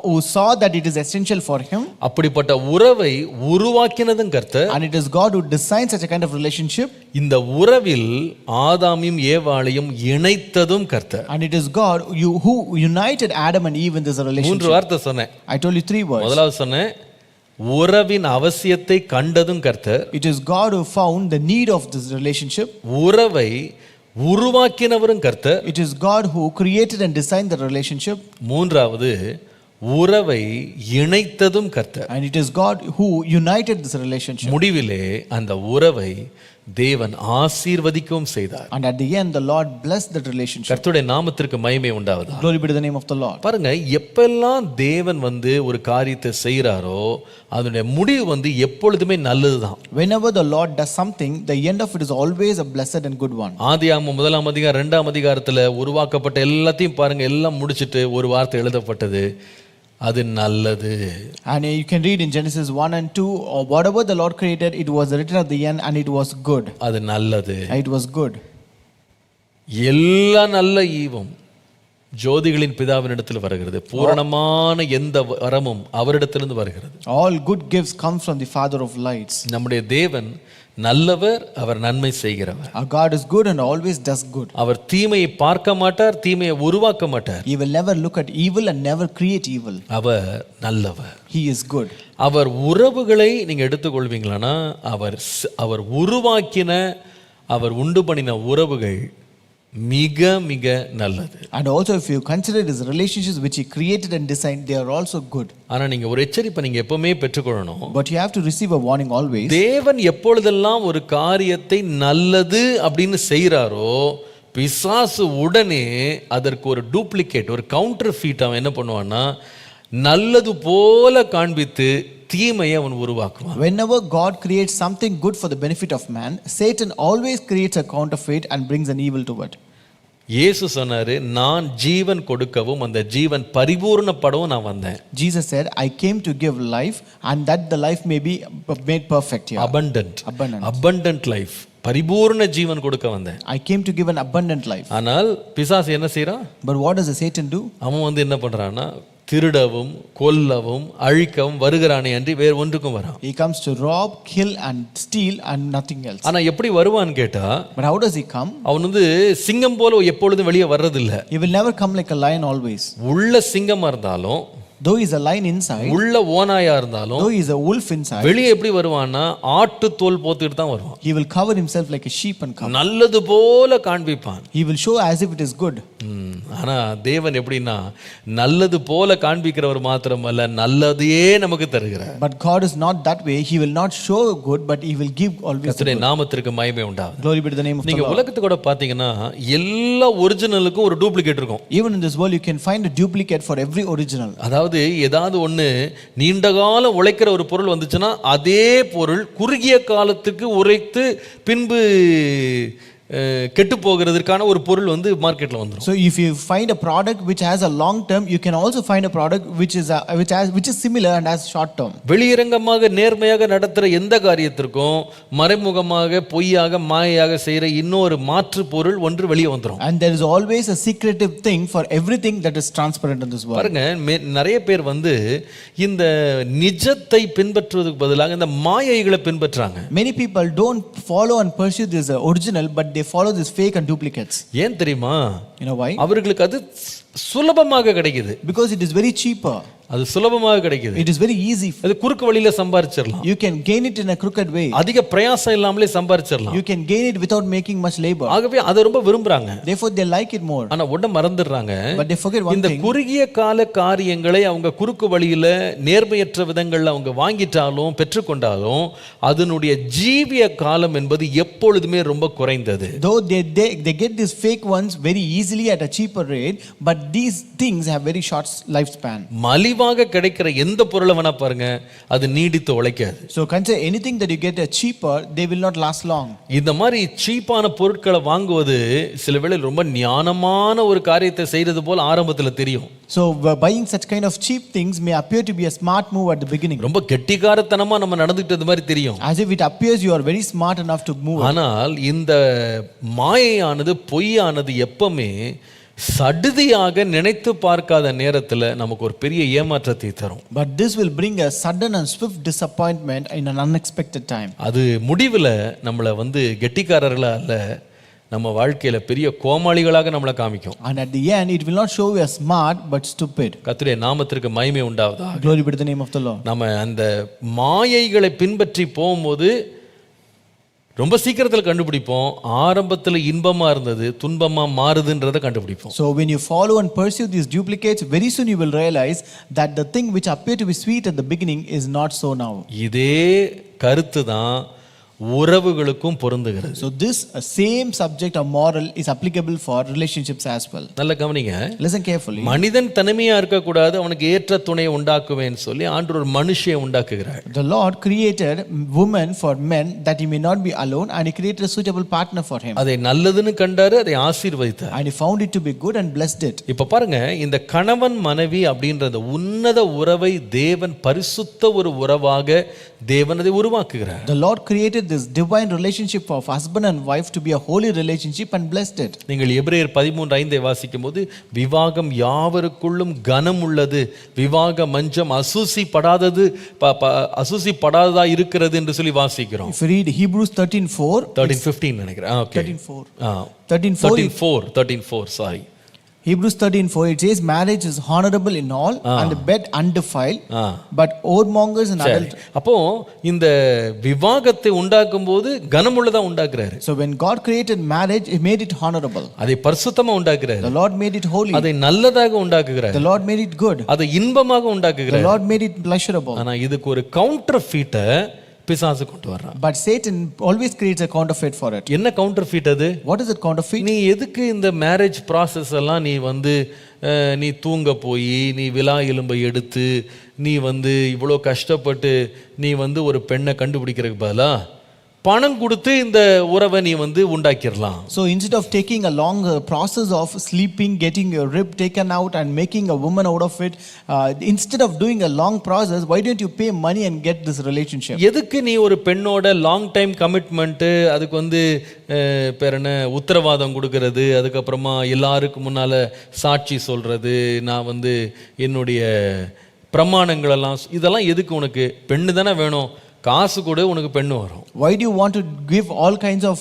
Speaker 2: who saw that it is essential for him.
Speaker 1: அப்படிப்பட்ட உறவை உருவாக்கினதும் கர்த்தர்.
Speaker 2: And it is God who designed such a kind of relationship.
Speaker 1: இந்த உறவில் ஆதாமையும் ஏவாளையும் இணைத்ததும் கர்த்தர்.
Speaker 2: And it is God who united Adam and Eve in this relationship.
Speaker 1: மூன்று வார்த்தை சொன்னேன்.
Speaker 2: I told you 3 words.
Speaker 1: முதலாவது சொன்னேன், உறவின் அவசியத்தை கண்டதும் கர்த்தர்.
Speaker 2: It is God who found the need of this relationship.
Speaker 1: உறவை உருவாக்கினவரும் கர்த்தர்.
Speaker 2: It is God who created and designed the relationship.
Speaker 1: மூன்றாவது, உறவை இணைத்ததும் கர்த்தர்.
Speaker 2: And it is God who united this relationship.
Speaker 1: முடிவிலே அந்த உறவை தேவன் ஆசீர்வதிக்கவும் செய்தார்.
Speaker 2: And at the end the Lord blessed that relationship.
Speaker 1: கர்த்தருடைய நாமத்திற்கு மகிமை உண்டாவதாக.
Speaker 2: Glory be to the name of the Lord.
Speaker 1: பாருங்க, எப்பெல்லாம் தேவன் ஒரு காரியத்தை செய்றாரோ அதனுடைய முடிவு எப்பொழுதுமே நல்லதுதான்.
Speaker 2: Whenever the Lord does something, the end of it is always a blessed and good one.
Speaker 1: ஆதியாகமம் 1ஆம் அதிகாரம் 2ஆம் அதிகாரத்துல உருவாக்கப்பட்ட எல்லாத்தையும் பாருங்க, எல்லாம் முடிச்சிட்டு ஒரு வார்த்தை எழுதப்பட்டது, அது நல்லது.
Speaker 2: And you can read in Genesis 1 and 2, or whatever the Lord created, it was written at the end and it was good.
Speaker 1: அது நல்லது.
Speaker 2: It was good.
Speaker 1: எல்லா நல்ல ஈவும் ஜோதிகளின் பிதாவினிடத்தில் வருகிறது. பூரணமான எந்த வரமும் அவரிடத்திலிருந்து வருகிறது.
Speaker 2: All good gifts come from the Father of lights.
Speaker 1: நம்முடைய தேவன் நல்லவர், அவர் நன்மை செய்கிறவர்.
Speaker 2: Our God is good and always does good.
Speaker 1: அவர் தீமையை பார்க்க மாட்டார், தீமையை உருவாக்க மாட்டார்.
Speaker 2: He will never look at evil and never create evil.
Speaker 1: அவர் நல்லவர்.
Speaker 2: He is good.
Speaker 1: அவர் உறவுகளை நீங்க எடுத்துக்கொள்வீங்களானா, அவர் உருவாக்கின, அவர் உண்டு பண்ணின உறவுகள் மிக மிக நல்லது.
Speaker 2: And also if you consider his relationships which he created and designed, they are also good.
Speaker 1: ஆனா நீங்க ஒரு எச்சரிப்பை நீங்க எப்பவுமே பெற்றுக்கொள்ளணும்.
Speaker 2: But you have to receive a warning always.
Speaker 1: தேவன் எப்பொழுதெல்லாம் ஒரு காரியத்தை நல்லது அப்படின்னு செய்றாரோ, பிசாசு உடனே அதற்கு ஒரு டூப்ளிகேட், ஒரு கவுண்டர் ஃபீட் அவன் என்ன பண்ணுவான்னா, நல்லது போல காண்பித்து தீமையை அவன் உருவாக்குவான்.
Speaker 2: Whenever God creates something good for the benefit of man, Satan always creates a counterfeit and brings an evil to it.
Speaker 1: இயேசு சொன்னாரு, நான் ஜீவன் கொடுக்கவும் அந்த ஜீவன் பரிபூர்ணப்படவும் நான் வந்தேன்.
Speaker 2: Jesus said, I came to give life and that the life may be made perfect here. Abundant
Speaker 1: life. பரிபூர்ண ஜீவன் கொடுக்க வந்தேன்.
Speaker 2: I came to give an abundant life.
Speaker 1: ஆனால் பிசாசு என்ன செய்றான்?
Speaker 2: But what does the Satan do?
Speaker 1: அவன் என்ன பண்றான்னா, திருடவும் கொல்லவும் அழிக்கவும் வருகிறானே அன்றி வேறு ஒன்றுக்கும் வரான்.
Speaker 2: He comes to rob, kill and steal and nothing else.
Speaker 1: ஆனா எப்படி வருவான்னு கேட்டா,
Speaker 2: but how does he come?
Speaker 1: அவன் சிங்கம் போல எப்பொழுதும் வெளியே வர்றதில்லை.
Speaker 2: He will never come like a lion always.
Speaker 1: உள்ள சிங்கமா இருந்தாலும்,
Speaker 2: though he is a lion inside,
Speaker 1: உள்ள ஓநாயா இருந்தாலும்,
Speaker 2: though he is a wolf inside,
Speaker 1: வெளியே எப்படி வருவான்னா ஆட்டு தோல் போட்டுட்டு தான் வருவான்.
Speaker 2: he will cover himself like a sheep and come.
Speaker 1: நல்லது போல காண்பிப்பான்.
Speaker 2: he will show as if it is good.
Speaker 1: ஆனா தேவன் எப்படின்னா, நல்லது போல காண்பிக்கிறவர் மாத்திரமல்ல, நல்லதையே நமக்கு தருகிறார்.
Speaker 2: but God is not that way. He will not show good, but he will give always.
Speaker 1: கர்த்தருடைய நாமத்திற்கு மகிமை உண்டாவதாக.
Speaker 2: glory be to the name of the Lord.
Speaker 1: நீங்க உலகத்தை கூட பாத்தீங்கன்னா எல்லா ஒரிஜினலுக்கும் ஒரு டூப்ளிகேட் இருக்கும்.
Speaker 2: even in this world you can find a duplicate for every original.
Speaker 1: அதாவது ஏதாவது ஒண்ணு நீண்ட காலம் உழைக்கிற ஒரு பொருள் வந்துச்சுன்னா அதே பொருள் குறுகிய காலத்துக்கு உரைத்து பின்பு கெட்டு போகிறதுக்கான ஒரு பொருள் வந்து மார்க்கெட்ல வந்துரும்.
Speaker 2: So if you find a product which has a long term, you can also find a product which is similar and has short term.
Speaker 1: வெளியரங்கமாக நேர்மையாக நடத்துற எந்த காரியத்திற்கும் மறைமுகமாக பொய்யாக மாயையாக செய்யற இன்னொரு மாற்று பொருள் ஒன்று வெளியே வந்துரும்.
Speaker 2: And there is always a secretive thing for everything that is transparent in this world.
Speaker 1: பாருங்க, நிறைய பேர் வந்து இந்த நிஜத்தை பின்பற்றுவதற்கு பதிலாக இந்த மாயைகளை பின்பற்றாங்க.
Speaker 2: Many people don't follow and pursue this original, but they follow this fake and duplicates.
Speaker 1: ஏன் தெரியுமா?
Speaker 2: You know why?
Speaker 1: அவர்களுக்கு அது சுலபமாக கிடைக்குது.
Speaker 2: Because it is very cheaper.
Speaker 1: அது சுலபமாக கிடைக்குது.
Speaker 2: It is very easy.
Speaker 1: அது குறுக்கு வழியில சம்பாரிச்சிரலாம்.
Speaker 2: You can gain it in a crooked way.
Speaker 1: அதிக பிரயாசம் இல்லாமலே சம்பாரிச்சிரலாம்.
Speaker 2: You can gain it without making much labor.
Speaker 1: ஆகவே அதை ரொம்ப விரும்புறாங்க.
Speaker 2: Therefore they like it more.
Speaker 1: ஆனா உடனே மறந்துடுறாங்க.
Speaker 2: But they forget one
Speaker 1: இந்த
Speaker 2: thing.
Speaker 1: குறுகிய கால காரியங்களை அவங்க குறுக்கு வழியில நேர்மையற்ற விதங்கள்ல அவங்க வாங்கிட்டாலும் பெற்றுக்கொண்டாலும் அதனுடைய ஜீவிய காலம் என்பது எப்பொழுதுமே ரொம்ப குறைந்தது.
Speaker 2: Though they get these fake ones very easily at a cheaper rate, but these things have very short lifespan.
Speaker 1: மலிவாக கிடைக்கிற எந்த பொருளை வேணா பாருங்க, அது நீடித்து உழைக்காது.
Speaker 2: So consider anything that you get cheaper, they will not last long.
Speaker 1: இந்த மாதிரி சீப்பான பொருட்களை வாங்குவது சில வேளை ரொம்ப ஞானமான ஒரு காரியத்தை செய்யறது போல ஆரம்பத்துல தெரியும்.
Speaker 2: So buying such kind of cheap things may appear to be a smart move at the beginning.
Speaker 1: ரொம்ப கெட்டிக்காரத்தனமா நம்ம நடந்துக்கிட்டது மாதிரி தெரியும்.
Speaker 2: As if it appears you are very smart enough to move.
Speaker 1: ஆனால் இந்த மாயையானது பொய்யானது எப்பவுமே சடுதியாக நினைத்து பார்க்காத நேரத்துல நமக்கு ஒரு பெரிய ஏமாற்றத்தை தரும்.
Speaker 2: But this will bring a sudden and swift disappointment in an unexpected time.
Speaker 1: அது முடிவுல நம்மளை வந்து கெட்டிக்காரர்களா அல்ல, நம்ம வாழ்க்கையில பெரிய கோமாளிகளாக நம்மளை காமிக்கும்.
Speaker 2: And at the end it will not show you as smart but stupid.
Speaker 1: கர்த்தருடைய நாமத்திற்கு மகிமை உண்டாவதாக.
Speaker 2: Glory be to the name of the Lord.
Speaker 1: நம்ம அந்த மாயைகளை பின்பற்றி போகும்போது ரொம்ப சீக்கிரத்தில் கண்டுபிடிப்போம், ஆரம்பத்தில் இன்பமா இருந்தது துன்பமா மாறுதுன்றதை கண்டுபிடிப்போம்.
Speaker 2: So when you follow and pursue these duplicates, very soon you will realize that the thing which appeared to be sweet at the beginning is not so now.
Speaker 1: இதே கருத்து தான் உறவுகளுக்கும் பொருந்துகிறது.
Speaker 2: So this same subject of moral is applicable for relationships as well.
Speaker 1: நல்ல கவனிங்க.
Speaker 2: Listen carefully.
Speaker 1: மனிதன் தனிமையா இருக்க கூடாது, அவனுக்கு ஏற்ற துணையை உண்டாக்குவேன்னு சொல்லி ஆண்டவர் ஒரு மனுஷியை உண்டாக்குகிறார்.
Speaker 2: The Lord created woman for men that he may not be alone, and he created a suitable partner for him.
Speaker 1: அதை நல்லதுன்னு கண்டாரு, அதை ஆசீர்வதித்தார்.
Speaker 2: And he found it to be good and blessed it.
Speaker 1: இப்ப பாருங்க, இந்த கணவன் மனைவி அப்படின்ற உன்னத உறவை தேவன் பரிசுத்த ஒரு உறவாக தேவன் அதை உருவாக்குகிறார்.
Speaker 2: The Lord created this divine relationship of husband and wife to be a holy relationship and blessed it.
Speaker 1: நீங்கள் எபிரேயர் 13:5 வாசிக்கும்போது விவாகம் யாவருக்குள்ளும் கனம் உள்ளது, விவாக மஞ்சம் அசூசி படாததா இருக்கிறது என்று சொல்லி வாசிக்கிறோம்.
Speaker 2: If you read Hebrews 13:4,
Speaker 1: 13:15 நினைக்கிறேன். Okay, 13:4 sorry.
Speaker 2: Hebrews 13:4, it says marriage is honorable in all and the bed undefiled, but whoremongers and adulterers.
Speaker 1: அப்போ இந்த விவாகத்தை உண்டாக்கும் போது கனமுள்ளதா உண்டாக்குறாரு.
Speaker 2: So when God created marriage, he made it honorable.
Speaker 1: அதை பரிசுத்தமா உண்டாக்குறாரு.
Speaker 2: The Lord made it holy.
Speaker 1: அதை நல்லதாக உண்டாக்குறாரு.
Speaker 2: The Lord made it good.
Speaker 1: அதை இன்பமாக உண்டாக்குறாரு.
Speaker 2: The Lord made it pleasurable.
Speaker 1: ஆனா இதுக்கு ஒரு கவுண்டர்ஃபீட்டை பிசாசு கொண்டு வர்றான்.
Speaker 2: But Satan always creates a counterfeit for it.
Speaker 1: என்ன கவுண்டர்ஃபீட் அது?
Speaker 2: What is it counterfeit?
Speaker 1: நீ எதுக்கு இந்த மேரேஜ் ப்ராசஸ் எல்லாம் நீ வந்து நீ தூங்க போய் நீ விலா எலும்பை எடுத்து நீ வந்து இவ்வளோ கஷ்டப்பட்டு நீ வந்து ஒரு பெண்ணை கண்டுபிடிக்கிறதுக்கு பதிலா பணம் கொடுத்து இந்த உறவை நீ வந்து உண்டாக்கிடலாம்.
Speaker 2: So instead of taking a long process of sleeping, getting your rib taken out and making a woman out of it, instead of doing a long process, why don't you pay money and get this relationship?
Speaker 1: எதுக்கு நீ ஒரு பெண்ணோட லாங் டைம் கமிட்மெண்ட், அதுக்கு வந்து பேர் என்ன உத்தரவாதம் கொடுக்கறது, அதுக்கப்புறமா எல்லாருக்கும் முன்னால சாட்சி சொல்றது, நான் வந்து என்னுடைய பிரமாணங்களெல்லாம், இதெல்லாம் எதுக்கு? உனக்கு பெண்ணு தானே வேணும், காசு கூட உனக்கு பெண்ணு வரும்.
Speaker 2: Why do you want to give all kinds of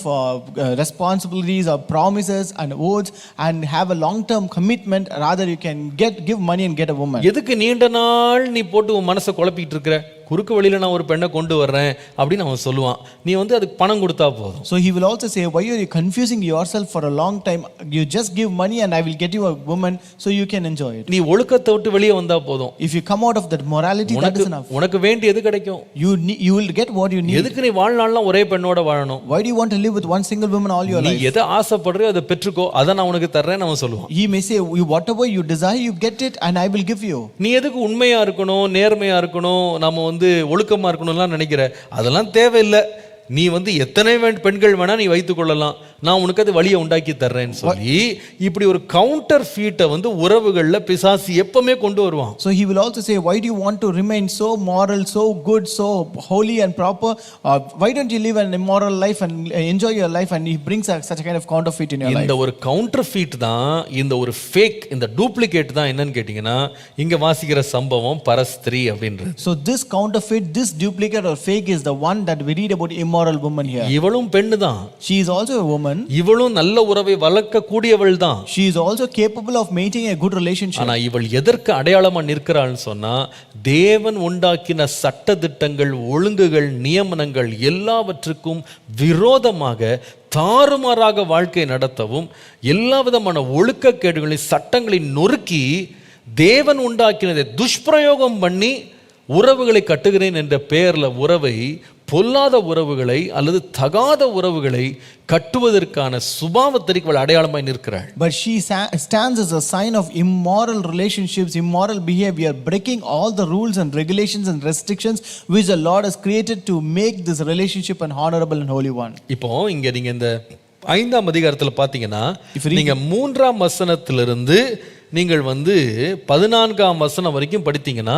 Speaker 2: responsibilities or promises and oaths and have a long term commitment? Rather you can give money and get a woman.
Speaker 1: எதுக்கு நீண்ட நாள் நீ போட்டு உன் மனசை குழப்பிட்டு இருக்கிற? குறுக்கு வழியில் நான் ஒரு பெண்ணை கொண்டு வர்றேன் அப்படின்னு அவன் சொல்லுவான். நீ வந்து அதுக்கு பணம் கொடுத்தா போதும்.
Speaker 2: So he will also say, why are you confusing yourself for a long time? You just give money and I will get you a woman so you can enjoy it.
Speaker 1: நீ ஒழுக்கத்தை விட்டு வெளியே வந்தா போதும்.
Speaker 2: If you come out of that morality, that is enough.
Speaker 1: உனக்கு வேண்டியது கிடைக்கும்.
Speaker 2: You will get what you need.
Speaker 1: எதுக்கு நீ வாழ்நாள்லாம் ஒரே பெண்ணோட வாழணும்?
Speaker 2: Why do you want to live with one single woman all your life?
Speaker 1: நீ எதை ஆசைப்படுறியோ அதை பெற்றுக்கோ, அதை நான் உனக்கு தர்றேன்னு அவன் சொல்லுவான்.
Speaker 2: He may say, whatever you desire you get it and I will give you.
Speaker 1: நீ எதுக்கு உண்மையா இருக்கணும், நேர்மையா இருக்கணும், நம்ம வந்து ஒழுக்கமா இருக்கணும்லாம் நினைக்கிற? அதெல்லாம் தேவையில்லை. நீ வந்து எத்தனை பெண்கள் வேணா நீ வைத்துக் கொள்ளலாம், நான் உனக்கு அது வழியை உண்டாக்கி தர்றேன்னு சொல்லி இப்படி ஒரு கவுண்டர் ஃபீட்டை வந்து உறவுகள்ல பிசாசு எப்பவுமே கொண்டு வருவான்.
Speaker 2: So he will also say, why do you want to remain so moral, so good, so holy and proper? Why don't you live an immoral life and enjoy your life? And he brings such a kind of counterfeit in your life.
Speaker 1: இந்த ஒரு கவுண்டர் ஃபீட் தான், இந்த ஒரு ஃபேக், இந்த டூப்ளிகேட் தான் என்னன்னு கேட்டீங்கன்னா இங்க வாசிக்கிற சம்பவம் பரஸ்திரீ அப்படின்றது.
Speaker 2: So this counterfeit, this duplicate or fake is the one that we read about immoral woman here.
Speaker 1: இவளும் பெண்ணு தான்.
Speaker 2: She is also a woman.
Speaker 1: இவளும் நல்ல உறவை வளர்க்க கூடியவள் தான்.
Speaker 2: She is also capable of maintaining a good relationship.
Speaker 1: ஆனா இவள் எதற்கு அடையாளமா நிற்கிறாள்னு சொன்னா, தேவன் உண்டாக்கின சட்ட திட்டங்கள், ஒழுங்குகள், நியமனங்கள் எல்லாவற்றுக்கும் விரோதமாக தாறுமாறாக வாழ்க்கை நடத்தவும், எல்லா விதமான ஒழுக்கக்கேடுகளின் சட்டங்களை நொறுக்கி தேவன் உண்டாக்கினதை துஷ்பிரயோகம் பண்ணி உறவுகளை கட்டுகிறேன் என்ற பெயர்ல உறவை, பொல்லாத உறவுகளை அல்லது தகாத உறவுகளை கட்டுவதற்கான சுபாவத்திற்கு அவள் அடையாளமாய் நிற்கிறாள்.
Speaker 2: But she stands as a sign of immoral relationships, immoral behavior, breaking all the rules and regulations and restrictions which the Lord has created to make this relationship an honorable and holy one.
Speaker 1: இப்போ இங்க நீங்க இந்த 5ஆம் அதிகாரத்துல பாத்தீங்கன்னா, நீங்க 3ஆம் வசனத்திலிருந்து நீங்கள் வந்து 14ஆம் வசனம் வரைக்கும் படித்தீங்கன்னா,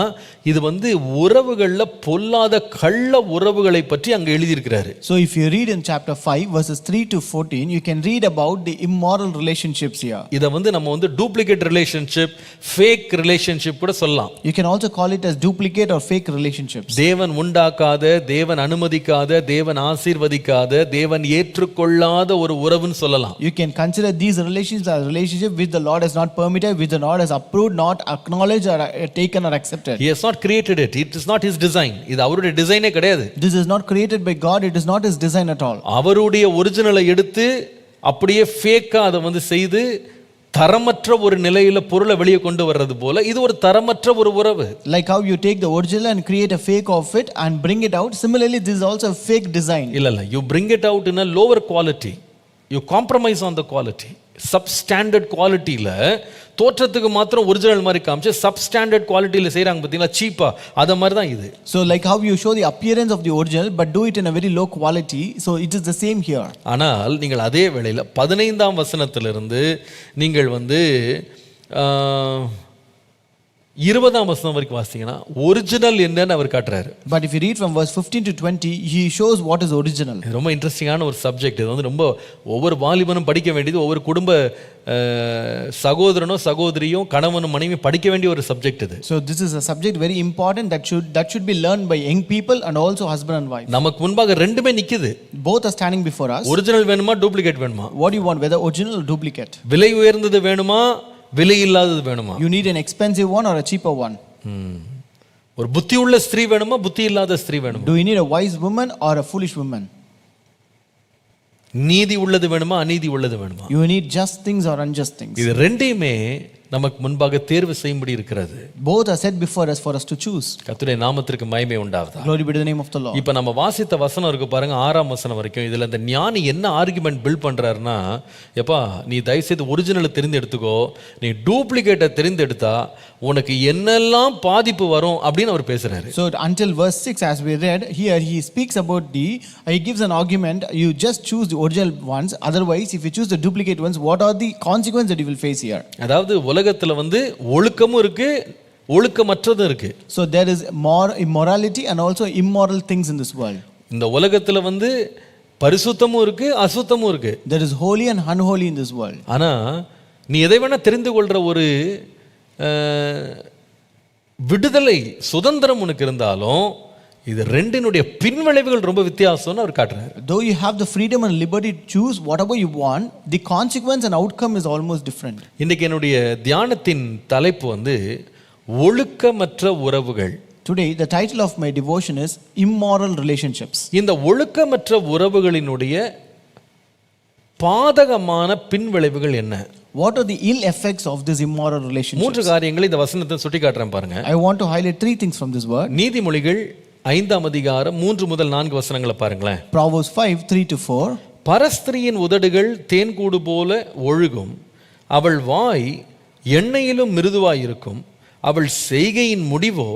Speaker 1: இது வந்து உறவுகள்ல பொல்லாத கள்ள உறவுகளை பற்றி அங்க எழுதியிருக்கிறாரு.
Speaker 2: So if you read in chapter 5 verses 3 to 14, you can read about the immoral relationships here.
Speaker 1: இத வந்து நம்ம வந்து டூப்ளிகேட் ரிலேஷன்ஷிப், ஃபேக் ரிலேஷன்ஷிப் கூட சொல்லலாம்.
Speaker 2: You can also call it as duplicate or fake relationships.
Speaker 1: தேவன் உண்டாக்காத, தேவன் அனுமதிக்காத, தேவன் ஆசீர்வதிக்காத, தேவன் ஏற்றுக்கொள்ளாத ஒரு உறவுன்னு சொல்லலாம்.
Speaker 2: You can consider these relationships as relationship which the Lord has not permitted, which the Lord has approved, not acknowledged or taken or accepted.
Speaker 1: He has not created it. It is not his design. இது அவருடைய டிசைனே கிடையாது.
Speaker 2: This is not created by God. It is not his design at all.
Speaker 1: அவருடைய ஒரிஜினலை எடுத்து அப்படியே ஃபேக்கா அதை வந்து செய்து தரமற்ற ஒரு நிலையில பொருளை வெளியே கொண்டு வர்றது போல இது ஒரு தரமற்ற ஒரு உறவு.
Speaker 2: Like how you take the original and create a fake of it and bring it out, similarly this is also a fake design.
Speaker 1: இல்ல, you bring it out in a lower quality. You compromise on the quality. Substandard குவாலிட்டியில் தோற்றத்துக்கு மாத்திரம் ஒரிஜினல் மாதிரி காமிச்சு சப்ஸ்டாண்டர்ட் குவாலிட்டியில் செய்கிறாங்க பார்த்தீங்களா, சீப்பா, அதை மாதிரி தான் இது.
Speaker 2: So like how you show the appearance of the original but do it in a very low quality, so it is the same here.
Speaker 1: ஆனால் நீங்கள் அதே வேளையில் 15ஆம் வசனத்திலிருந்து நீங்கள் வந்து 20ஆம் வசனம் வரைக்கும் வாசிங்கன்னா ஒரிஜினல் என்னன்னு அவர் காட்டுறாரு.
Speaker 2: But if you read from verse 15 to 20, he shows what is original.
Speaker 1: ரொம்ப இன்ட்ரெஸ்டிங்கான ஒரு சப்ஜெக்ட். இது வந்து ரொம்ப ஒவ்வொரு வாலிபனும் படிக்க வேண்டியது, ஒவ்வொரு குடும்ப சகோதரனோ சகோதரியோ கணவனும் மனைவி படிக்க வேண்டிய ஒரு சப்ஜெக்ட் இது.
Speaker 2: So this is a subject very important that should be learned by young people and also husband and wife.
Speaker 1: நமக்கு முன்பாக ரெண்டுமே நிக்குது.
Speaker 2: Both are standing before us.
Speaker 1: Original வேணுமா, டூப்ளிகேட் வேணுமா?
Speaker 2: What do you want, whether original or duplicate?
Speaker 1: விலை உயர்ந்தது வேணுமா, விலை இல்லாதது வேணுமா?
Speaker 2: You need an expensive one or a cheaper one?
Speaker 1: ஒரு புத்தி உள்ள ஸ்திரீ வேணுமா, புத்தி இல்லாத ஸ்திரீ வேணுமா?
Speaker 2: Do you need a wise woman or a foolish woman?
Speaker 1: நீதி உள்ளது வேணுமா, அநீதி உள்ளது வேணுமா?
Speaker 2: You need just things or unjust things?
Speaker 1: இது ரெண்டையுமே நமக்கு முன்பாக தேர்வு செய்யும்படி இருக்கிறது.
Speaker 2: Both are set before us for us to choose.
Speaker 1: கர்த்தருடைய நாமத்திற்கு மகிமை உண்டாவதாக.
Speaker 2: Glory be to the name of the Lord.
Speaker 1: இப்போ நம்ம வாசித்த வசனம் இருக்கு பாருங்க, 6ஆம் வசனம் வரைக்கும். இதுல இந்த ஞானி என்ன ஆர்குமெண்ட் பில்ட் பண்றாருன்னா, எப்பா நீ தயவுசெய்து ஒரிஜினலை தெரிந்து எடுத்துக்கோ, நீ டூப்ளிகேட்டை தெரிந்து எடுத்தா உனக்கு என்னெல்லாம் பாதிப்பு வரும் அப்படின்னு அவர் பேசுறாரு.
Speaker 2: So until verse 6 as we read here, he speaks about he gives an argument, you just choose the original ones, otherwise if you choose the duplicate ones, what are the consequences that you will face here?
Speaker 1: அதாவது உலகத்துல வந்து ஒழுக்கமும் இருக்கு, ஒழுக்கமற்றதும் இருக்கு.
Speaker 2: So there is more immorality and also immoral things in this world.
Speaker 1: இந்த உலகத்துல வந்து பரிசுத்தமும் இருக்கு, அசுத்தமும் இருக்கு.
Speaker 2: There is holy and unholy in this world.
Speaker 1: ஆனா நீ எதை வேணா தெரிந்து கொள்ற ஒரு விடுதலை சுதந்திரம் உனக்கு இருந்தாலும் இது ரெண்டினுடைய பின்விளைவுகள் ரொம்ப வித்தியாசம்னு அவர் காட்டுறாரு.
Speaker 2: Though you have the freedom and liberty to choose whatever you want, the consequence and outcome is almost different.
Speaker 1: இன்னைக்கு என்னுடைய தியானத்தின் தலைப்பு வந்து ஒழுக்கமற்ற உறவுகள்.
Speaker 2: Today the title of my devotion is immoral relationships.
Speaker 1: இந்த ஒழுக்கமற்ற உறவுகளினுடைய பாதகமான பின்விளைவுகள் என்ன?
Speaker 2: What are the ill effects of this immoral relationships?
Speaker 1: மூன்று காரியங்களை இந்த வசனத்தை சுட்டி காட்டுறேன் பாருங்க.
Speaker 2: I want to highlight three things from this word.
Speaker 1: நீதிமொழிகள் 5ஆம் அதிகாரம் 3 முதல் 4 வசனங்களை பாருங்களேன்.
Speaker 2: Proverbs 5, 3 to 4.
Speaker 1: பரஸ்திரியின் உதடுகள் தேன்கூடு போல ஒழுகும், அவள் வாய் எண்ணெயிலும் மிருதுவாயிருக்கும், அவள் செய்கையின் முடிவோ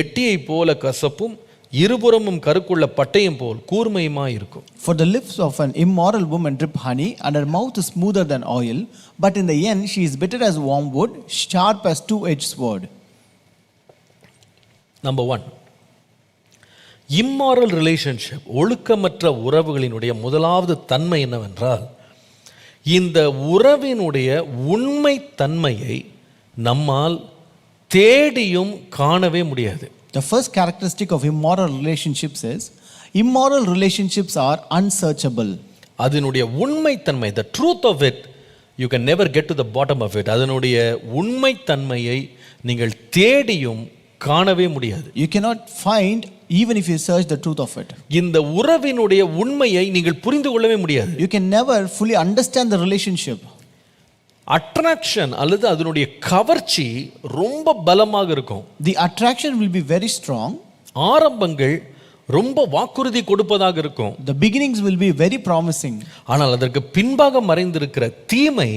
Speaker 1: எட்டியை போல கசப்பும் இருபுறமும் கருக்குள்ள பட்டயம் போல் கூர்மையுமாய் இருக்கும்.
Speaker 2: For the lips of an immoral woman drip honey, and her mouth is smoother than oil, but in the end she is bitter as wormwood, sharp as two-edged sword.
Speaker 1: Number 1, immoral relationship, ஒழுக்கமற்ற உறவுகளினுடைய முதலாவது தன்மை என்னவென்றால், இந்த உறவினுடைய உண்மை தன்மையை நம்மால் தேடியும் காணவே முடியாது.
Speaker 2: The first characteristic of immoral relationships is immoral relationships are unsearchable.
Speaker 1: அதனுடைய உண்மை தன்மை, the truth of it, you can never get to the bottom of it. அதனுடைய உண்மை தன்மையை நீங்கள் தேடியும் காணவே முடியாது.
Speaker 2: You cannot find even if you search the truth of it.
Speaker 1: இந்த உறவினுடைய உண்மையை நீங்கள் புரிந்து கொள்ளவே முடியாது.
Speaker 2: You can never fully understand the relationship.
Speaker 1: Attraction அல்லது அதனுடைய கவர்ச்சி ரொம்ப பலமாக இருக்கும்.
Speaker 2: The attraction will be very strong.
Speaker 1: ஆரம்பங்கள் ரொம்ப வாக்குறுதி கொடுப்பதாக இருக்கும்.
Speaker 2: The beginnings will be very promising.
Speaker 1: ஆனால் அதற்கு பின்பாக மறைந்திருக்கிற தீமை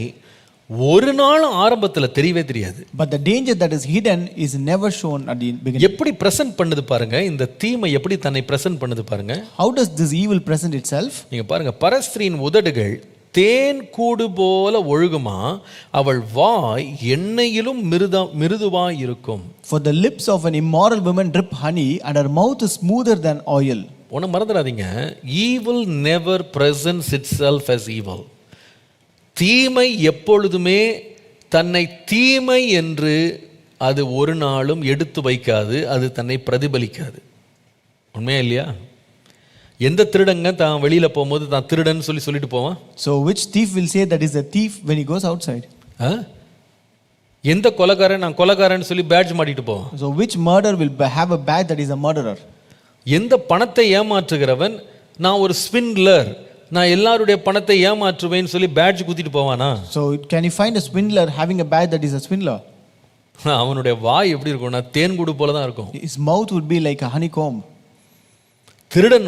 Speaker 1: ஒரு நாள் ஆரம்பத்தில் தெரியவே தெரியாது.
Speaker 2: But the danger that is hidden is never shown at the beginning.
Speaker 1: எப்படி பிரசன்ட் பண்ணுது பாருங்க, இந்த தீமை எப்படி தன்னை பிரசன்ட் பண்ணுது பாருங்க.
Speaker 2: How does this evil present itself?
Speaker 1: நீங்க பாருங்க, பரஸ்திரியின் உதடுகள் தேன் கூடு போல ஒழுகுமா, அவள் வாய் எண்ணெயிலும் மிருதுவாய் இருக்கும்.
Speaker 2: For the lips of an immoral woman drip honey, and her mouth is smoother than oil.
Speaker 1: ஒன்னு மறந்துடாதீங்க, evil never presents itself as evil. தீமை எப்பொழுதுமே தன்னை தீமை என்று அது ஒரு நாளும் எடுத்து வைக்காது, அது தன்னை பிரதிபலிக்காது. உண்மையா இல்லையா? எந்த திருடங்க தான் வெளியில போகும்போது தான் திருடன் சொல்லிட்டு போவான்?
Speaker 2: So which thief will say that is a thief when he goes outside?
Speaker 1: எந்த கொலைகாரன் நான் கொலைகாரன் சொல்லி பேட்ஜ் மாட்டிட்டு போவான்?
Speaker 2: So which murderer will have a badge that is a murderer?
Speaker 1: எந்த பணத்தை ஏமாற்றுகிறவன் நான் ஒரு ஸ்விண்ட்லர், நான் எல்லாருடைய பணத்தை ஏமாற்றுவேன்னு சொல்லி பேட்ஜ் குத்திட்டு போவானா?
Speaker 2: So can you find a swindler having a badge that is a swindler?
Speaker 1: அவனுடைய வாய் எப்படி இருக்கும்னா தேன் கூடு போல தான் இருக்கும்.
Speaker 2: His mouth would be like a honeycomb.
Speaker 1: திருடன்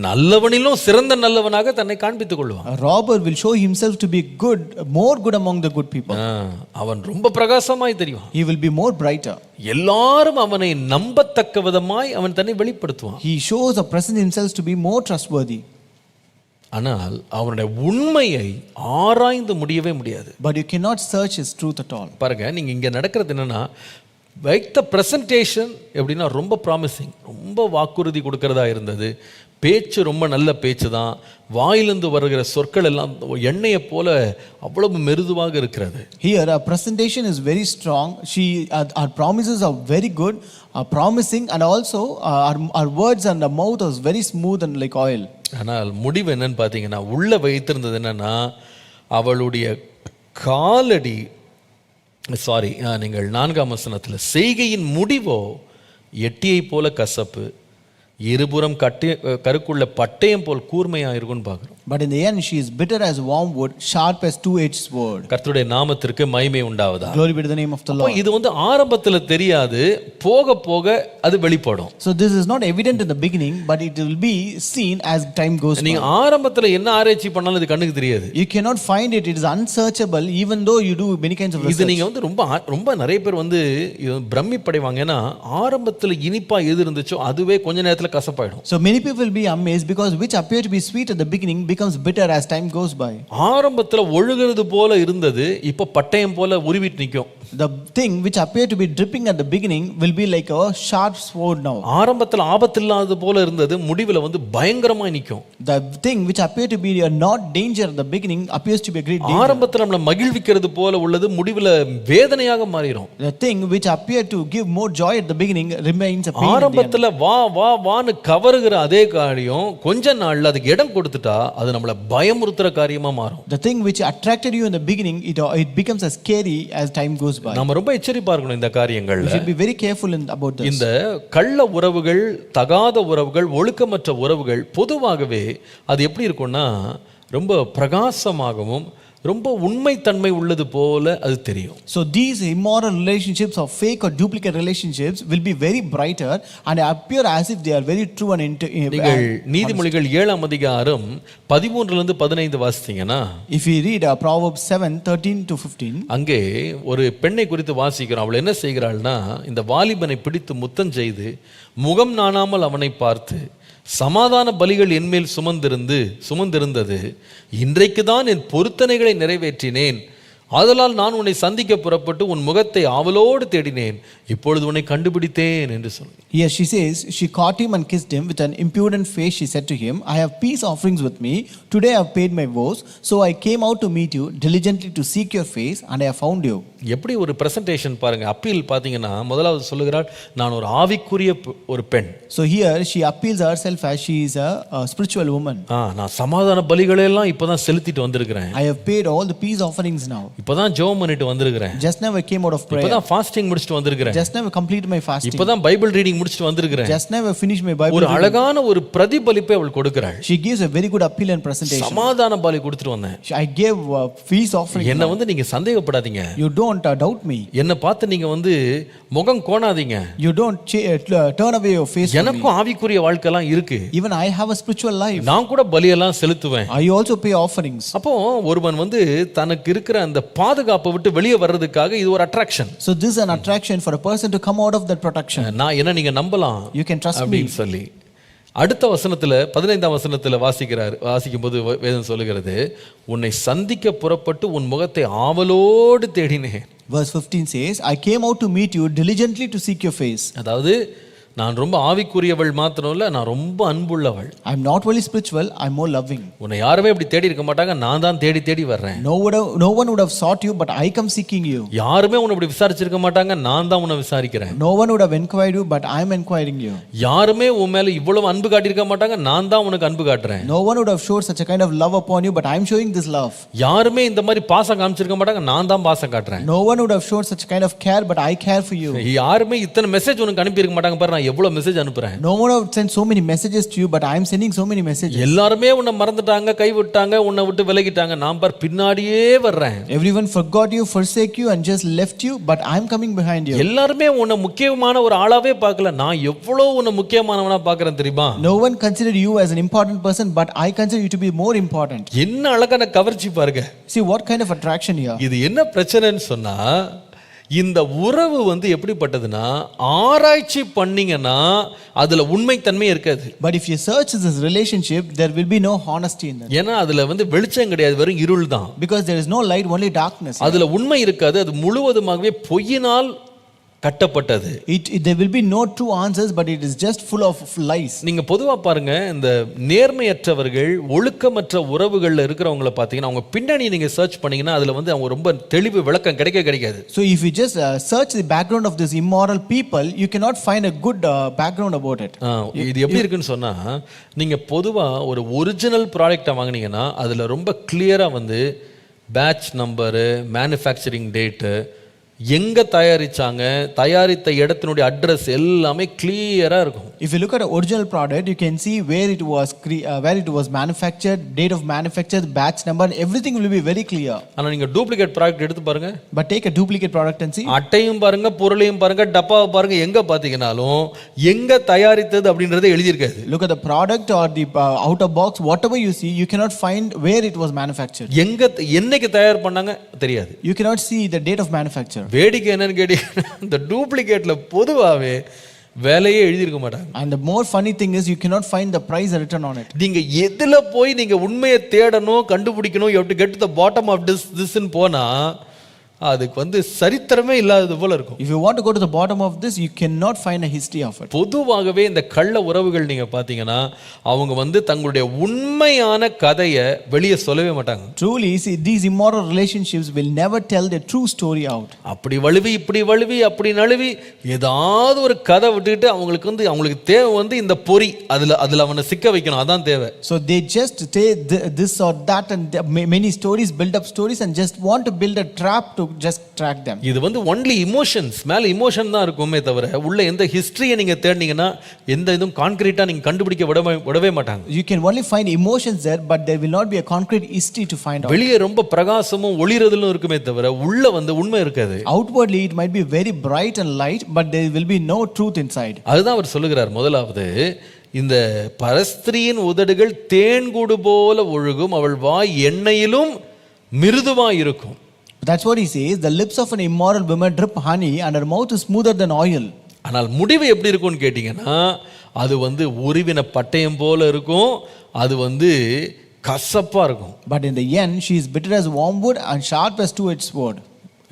Speaker 1: நல்லவனிலும் சிறந்த நல்லவனாக தன்னை காண்பித்துக் கொள்வான்.
Speaker 2: A robber will show himself to be good, more good among the good people.
Speaker 1: அவன் ரொம்ப பிரகாசமாய் தெரியும்.
Speaker 2: He will be more brighter.
Speaker 1: எல்லாரும் அவனை நம்பத்தக்க விதமாய் அவன் தன்னை வெளிப்படுத்துவான்.
Speaker 2: He shows or presents himself to be more trustworthy.
Speaker 1: ஆனால் அவனுடைய உண்மையை ஆராய்ந்து முடியவே முடியாது.
Speaker 2: But you cannot search his truth at all.
Speaker 1: பாருங்க, நீங்க இங்க நடக்கிறது என்னன்னா, வைத்த பிரசன்டேஷன் எப்படின்னா ரொம்ப ப்ராமிசிங், ரொம்ப வாக்குறுதி கொடுக்கறதா இருந்தது. பேச்சு ரொம்ப நல்ல பேச்சு தான், வாயிலிருந்து வருகிற சொற்கள் எல்லாம் எண்ணெயை போல அவ்வளவு மெருதுவாக இருக்கிறது.
Speaker 2: Here our presentation is very strong. Our promises are very good, promising, and also our words and our mouth is very smooth and like oil.
Speaker 1: ஆனால் முடிவு என்னன்னு பார்த்தீங்கன்னா, உள்ள வைத்திருந்தது என்னன்னா, அவளுடைய காலடி நீங்கள் 4ஆம் வசனத்தில், செய்கையின் முடிவோ எட்டியை போல கசப்பு, இருபுறம் கருக்குள்ள பட்டயம் போல் கூர்மையா இருக்கும்னு பார்க்கிறோம்.
Speaker 2: But in the end she is bitter as wormwood, sharp as two-edged sword.
Speaker 1: கர்த்தருடைய நாமத்திற்கு மகிமை உண்டாவதாக.
Speaker 2: Glory be to the name of the Lord.
Speaker 1: இது ஆரம்பத்தில் தெரியாது, போக போக அது வெளிப்படும்.
Speaker 2: So this is not evident in the beginning, but it will be seen as time goes by.
Speaker 1: நீங்க ஆரம்பத்தில் என்ன ஆராய்ச்சி பண்ணாலும் இது கண்ணுக்கு தெரியாது.
Speaker 2: You cannot find it. It is unsearchable even though you do many kinds of research.
Speaker 1: இது நீங்க ரொம்ப நிறைய பேர் பிரமிப்படைவாங்க. ஏன்னா ஆரம்பத்தில் இனிப்பா எது இருந்துச்சோ அதுவே கொஞ்ச நேரத்தில் கசப்பாயிடும்.
Speaker 2: So many people will be amazed because which appear to be sweet at the beginning becomes bitter as time goes by.
Speaker 1: ஆரம்பத்துல ஒழுகுறது போல இருந்தது இப்ப பட்டயம் போல உருவிட்டு நிக்கும்.
Speaker 2: The thing which appeared to be dripping at the beginning will be like a sharp sword now.
Speaker 1: ஆரம்பத்துல ஆபத்தில்லாதது போல இருந்தது முடிவுல பயங்கரமா நிக்கும்.
Speaker 2: The thing which appeared to be a not danger at the beginning appears to be a great danger.
Speaker 1: ஆரம்பத்துல நம்மள மகிழ்விக்கிறது போல உள்ளது முடிவுல வேதனையாக மாறிடும்.
Speaker 2: The thing which appeared to give more joy at the beginning remains a pain.
Speaker 1: ஆரம்பத்துல வா வா வான்னு கவருகிற அதே காரியம் கொஞ்ச நாள்ல அதுக்கு இடம் கொடுத்துட்டா அது நம்மள பயமுறுத்துற காரியமா மாறும்.
Speaker 2: The thing which attracted you in the beginning it becomes as scary as time goes by.
Speaker 1: நாம ரொம்ப எச்சரிப்பா இருக்கணும் இந்த காரியங்கள்ல.
Speaker 2: We should be very careful about this.
Speaker 1: இந்த கள்ள உறவுகள், தகாத உறவுகள், ஒழுக்கமற்ற உறவுகள் பொதுவாகவே அது எப்படி இருக்கும்னா ரொம்ப பிரகாசமாகவும் ரொம்ப உண்மைத்தன்மை உள்ளது போல அது தெரியும்.
Speaker 2: So these immoral relationships or fake or duplicate relationships will be very brighter and appear as if they are very true and
Speaker 1: நீங்கள் நீதிமொழிகள் 7ஆம் அதிகாரம் 13 லிருந்து 15 வாசித்தீங்கன்னா,
Speaker 2: if we read Proverbs 7:13 to 15,
Speaker 1: அங்கே ஒரு பெண்ணை குறித்து வாசிக்கிறோம். அவள் என்ன செய்கிறாள்னா, இந்த வாலிபனை பிடித்து முத்தம் செய்து முகம் நாணாமல் அவனை பார்த்து, சமாதான பலிகள் என்மேல் சுமந்திருந்தது, இன்றைக்கு தான் என் பொருத்தனைகளை நிறைவேற்றினேன். ஆதலால் நான் உன்னை சந்திக்க புறப்பட்டு உன் முகத்தை ஆவலோடு தேடினேன், இப்பொழுது உன்னை கண்டுபிடித்தேன் என்று சொன்னார்.
Speaker 2: Yes, she says, she caught him and kissed him with an impudent face. She said to him, I have peace offerings with me. Today I have paid my vows. So I came out to meet you diligently to seek your face, and I have found you.
Speaker 1: எப்படி ஒரு பிரசன்டேஷன் பாருங்க. அப்பீல் பார்த்தீங்கன்னா, முதலாவது சொல்லுகிறாள், நான் ஒரு ஆவிக்குரிய ஒரு பெண்.
Speaker 2: So here she appeals herself as she is a spiritual woman.
Speaker 1: நான் சமாதான பலிகளை எல்லாம் இப்பதான் செலுத்திட்டு வந்திருக்கிறேன்.
Speaker 2: I have paid all the peace offerings now.
Speaker 1: இப்பதான் ஜெபம் பண்ணிட்டு வந்திருக்கிறேன்.
Speaker 2: Just now I came out of prayer.
Speaker 1: இப்பதான் ஃபாஸ்டிங் முடிச்சிட்டு வந்திருக்கிறேன்.
Speaker 2: Just now I completed my fasting.
Speaker 1: இப்பதான் பைபிள் ரீடிங் முடிச்சிட்டு வந்திருக்கிறேன்.
Speaker 2: Just now I finished my Bible.
Speaker 1: ஒரு அழகான ஒரு பிரதிபலிப்பை அவள் கொடுக்கிறாள்.
Speaker 2: She gives a very good appeal and presentation.
Speaker 1: சமாதான பலி கொடுத்துட்டு வந்தேன்.
Speaker 2: I gave peace offering.
Speaker 1: என்ன வந்து நீங்க சந்தேகப்படாதீங்க.
Speaker 2: You don't doubt me.
Speaker 1: என்ன பார்த்து நீங்க வந்து முகம் கோணாதீங்க.
Speaker 2: You don't turn away your face.
Speaker 1: எனக்கும் ஆவிக்குரிய வாழ்க்கைலாம் இருக்கு.
Speaker 2: Even I have a spiritual life.
Speaker 1: நான் கூட பலியெல்லாம் செலுத்துவேன்.
Speaker 2: I also pay offerings.
Speaker 1: அப்போ ஒருவன் வந்து தனக்கு இருக்கிற அந்த பாதுகாப்பை விட்டு வெளியே வர்றதுக்காக இது ஒரு attraction.
Speaker 2: So this is an attraction for a person to come out of that protection.
Speaker 1: நான் என்ன நீங்க நம்பலாம்.
Speaker 2: You can trust me.
Speaker 1: அப்படின்னு சொல்லி அடுத்த வசனத்துல 15ஆம் வசனத்துல வாசிக்கும்போது வேதம் சொல்லுகிறது, உன்னை சந்திக்க புறப்பட்டு உன் முகத்தை ஆவலோடு தேடினேன்.
Speaker 2: Verse 15 says, I came out to meet you diligently to seek your face.
Speaker 1: அதாவது நான் ரொம்ப ஆவிக்குரியவள் மாத்திரம் இல்ல, நான் ரொம்ப அன்புள்ளவள்.
Speaker 2: I am not only spiritual, I am more loving.
Speaker 1: உன்னை யாருமே இப்படி தேடி இருக்க மாட்டாங்க, நான் தான் தேடி தேடி வர்றேன்.
Speaker 2: No one would have sought you, but I come seeking you.
Speaker 1: யாருமே உன்னை இப்படி விசாரிச்சிருக்க மாட்டாங்க, நான் தான் உன்னை விசாரிக்கிறேன்.
Speaker 2: No one would have inquired you, but I am inquiring you.
Speaker 1: யாருமே உன் மேல இவ்வளவு அன்பு காட்டியிருக்க மாட்டாங்க, நான் தான் உனக்கு அன்பு காட்டுறேன்.
Speaker 2: No one would have showed such a kind of love upon you, but I am showing this love.
Speaker 1: யாருமே இந்த மாதிரி பாசம் காமிச்சிருக்க மாட்டாங்க, நான் தான் பாசம் காட்டுறேன்.
Speaker 2: No one would have showed such a kind of care, but I care for you.
Speaker 1: யாருமே இத்தனை மெசேஜ் உனக்கு அனுப்பி இருக்க மாட்டாங்க, பாரு நான் எவ்வளவு மெசேஜ் அனுப்புறேன்.
Speaker 2: No one would send so many messages to you, but I am sending so many messages.
Speaker 1: எல்லாருமே உன்னை மறந்துட்டாங்க, கைவிட்டாங்க, உன்னை விட்டு விலகிட்டாங்க, நான் பார் பின்னாடியே வர்றேன்.
Speaker 2: Everyone forgot you, forsake you and just left you, but I am coming behind you.
Speaker 1: எல்லாருமே உன்னை முக்கியமான ஒரு ஆளாவே பார்க்கல, நான் எவ்வளவு உன்னை முக்கியமானவனா பார்க்கறேன் தெரியுமா?
Speaker 2: No one considered you as an important person, but I consider you to be more important.
Speaker 1: என்ன அழகான கவர்ச்சி பாருங்க.
Speaker 2: See what kind of attraction here.
Speaker 1: இது என்ன பிரச்சனைன்னு சொன்னா, இந்த உறவு வந்து எப்படிப்பட்டதுன்னா, ஆராய்ச்சி பண்ணீங்கன்னா அதுல உண்மைத்தன்மை இருக்காது.
Speaker 2: But if you search this relationship, there will be no honesty in that.
Speaker 1: ஏன்னா அதுல வந்து வெளிச்சம் கிடையாது, வெறும் இருள் தான்.
Speaker 2: Because there is no light, only darkness.
Speaker 1: அதுல உண்மை இருக்காது, அது முழுவதுமாகவே பொய்யினால் கட்டப்பட்டது.
Speaker 2: There will be no true answers, but it is just full of lies.
Speaker 1: நீங்க பொதுவா பாருங்க, இந்த நேர்மையற்றவர்கள், ஒழுக்கமற்ற உறவுகள்ல இருக்கிறவங்களை பார்த்தீங்கன்னா, அவங்க பின்னணி நீங்க சர்ச் பண்ணீங்கன்னா அதுல வந்து அவங்க ரொம்ப தெளிவு விளக்கம் கிடைக்காது.
Speaker 2: So if you just search the background of this immoral people, you cannot find a good background about it.
Speaker 1: இது எப்படி இருக்குன்னு சொன்னா, நீங்க பொதுவா ஒரு ஒரிஜினல் ப்ராடக்ட்டை வாங்குனீங்கன்னா அதுல ரொம்ப கிளியரா வந்து பேட்ச் நம்பரு, மேனுஃபேக்சரிங் டேட்டு, எங்க தயாரிச்சாங்க, தயாரித்த இடத்தினுடைய அட்ரஸ் எல்லாமே கிளியரா இருக்கும்.
Speaker 2: If you look at an original product, you can see where it was manufactured, date of manufacture, batch number, everything will be very clear.
Speaker 1: ஆனா நீங்க டூப்ளிகேட் ப்ராடக்ட் எடுத்து பாருங்க.
Speaker 2: But take a duplicate product and see.
Speaker 1: அட்டையும் பாருங்க, பொருளையும் பாருங்க, டப்பாவை பாருங்க, எங்க பாத்தீங்கனாலும் எங்க தயாரித்தது அப்படிங்கறத எழுதி இருக்காது.
Speaker 2: Look at the product or the outer box, whatever you see, you cannot find where it was manufactured.
Speaker 1: எங்க என்னைக்கு தயார் பண்ணாங்க தெரியாது.
Speaker 2: You cannot see the date of manufacture.
Speaker 1: வேடிக்கை என்னன்னு கேட்டீங்கன்னா, இந்த டூப்ளிகேட்ல பொதுவாவே விலையே எழுதியிருக்க மாட்டாங்க.
Speaker 2: And the more funny thing is, you cannot find the price written on it.
Speaker 1: நீங்க எதுல போய் நீங்க உண்மையை தேடணும், கண்டுபிடிக்கணும், you have to get to the bottom of this ன்னு போனா அதுக்கு வந்து சரித்திரமே இல்லாதது போல இருக்கும்.
Speaker 2: If you want to go to the bottom of this, you cannot find a history of it.
Speaker 1: பொதுவாகவே இந்த கள்ள உறவுகள் நீங்க பாத்தீங்கன்னா, அவங்க வந்து தங்களுடைய உண்மையான கதையை வெளியே சொல்லவே மாட்டாங்க.
Speaker 2: Truly, see, these immoral relationships will never tell the true story out.
Speaker 1: அப்படி வழுவி இப்படி வழுவி அப்படி நழுவி ஏதாவது ஒரு கதை விட்டுட்டு அவங்களுக்கு தேவை வந்து இந்த பொறி, அதுல அவனை சிக்க வைக்கணும், அதான் தேவை.
Speaker 2: So they just say this or that and many stories, build up stories and just want to build a trap to just track them.
Speaker 1: இது வந்து ஒன்லி இமோஷன்ஸ், மேல இமோஷன் தான் இருக்குமே தவிர உள்ள எந்த ஹிஸ்டரியை நீங்க தேடினீங்கன்னா எந்த இதுவும் கான்கிரீட்டா நீங்க கண்டுபிடிக்க விடவே மாட்டாங்க.
Speaker 2: You can only find emotions there, but there will not be a concrete history to find out.
Speaker 1: வெளியே ரொம்ப பிரகாசமும் ஒளிரதலும் இருக்குமே தவிர உள்ள வந்து உண்மை இருக்காது.
Speaker 2: Outwardly it might be very bright and light, but there will be no truth inside.
Speaker 1: அதுதான் அவர் சொல்லுகிறார். முதலாவது, இந்த பரஸ்திரியின் உதடுகள் தேன்கூடு போல ஒழுகும், அவள் வாய் எண்ணெயிலும் மிருதுவாய் இருக்கும்.
Speaker 2: That's what he says. The lips of an immoral woman drip honey, and her mouth is smoother than oil.
Speaker 1: ஆனால் முடிவு எப்படி இருக்கும்னு கேட்டிங்கன்னா, அது வந்து உருவின பட்டயம் போல இருக்கும், அது வந்து கசப்பா இருக்கும்.
Speaker 2: But in the end, she is bitter as wormwood and sharp as two-edged sword.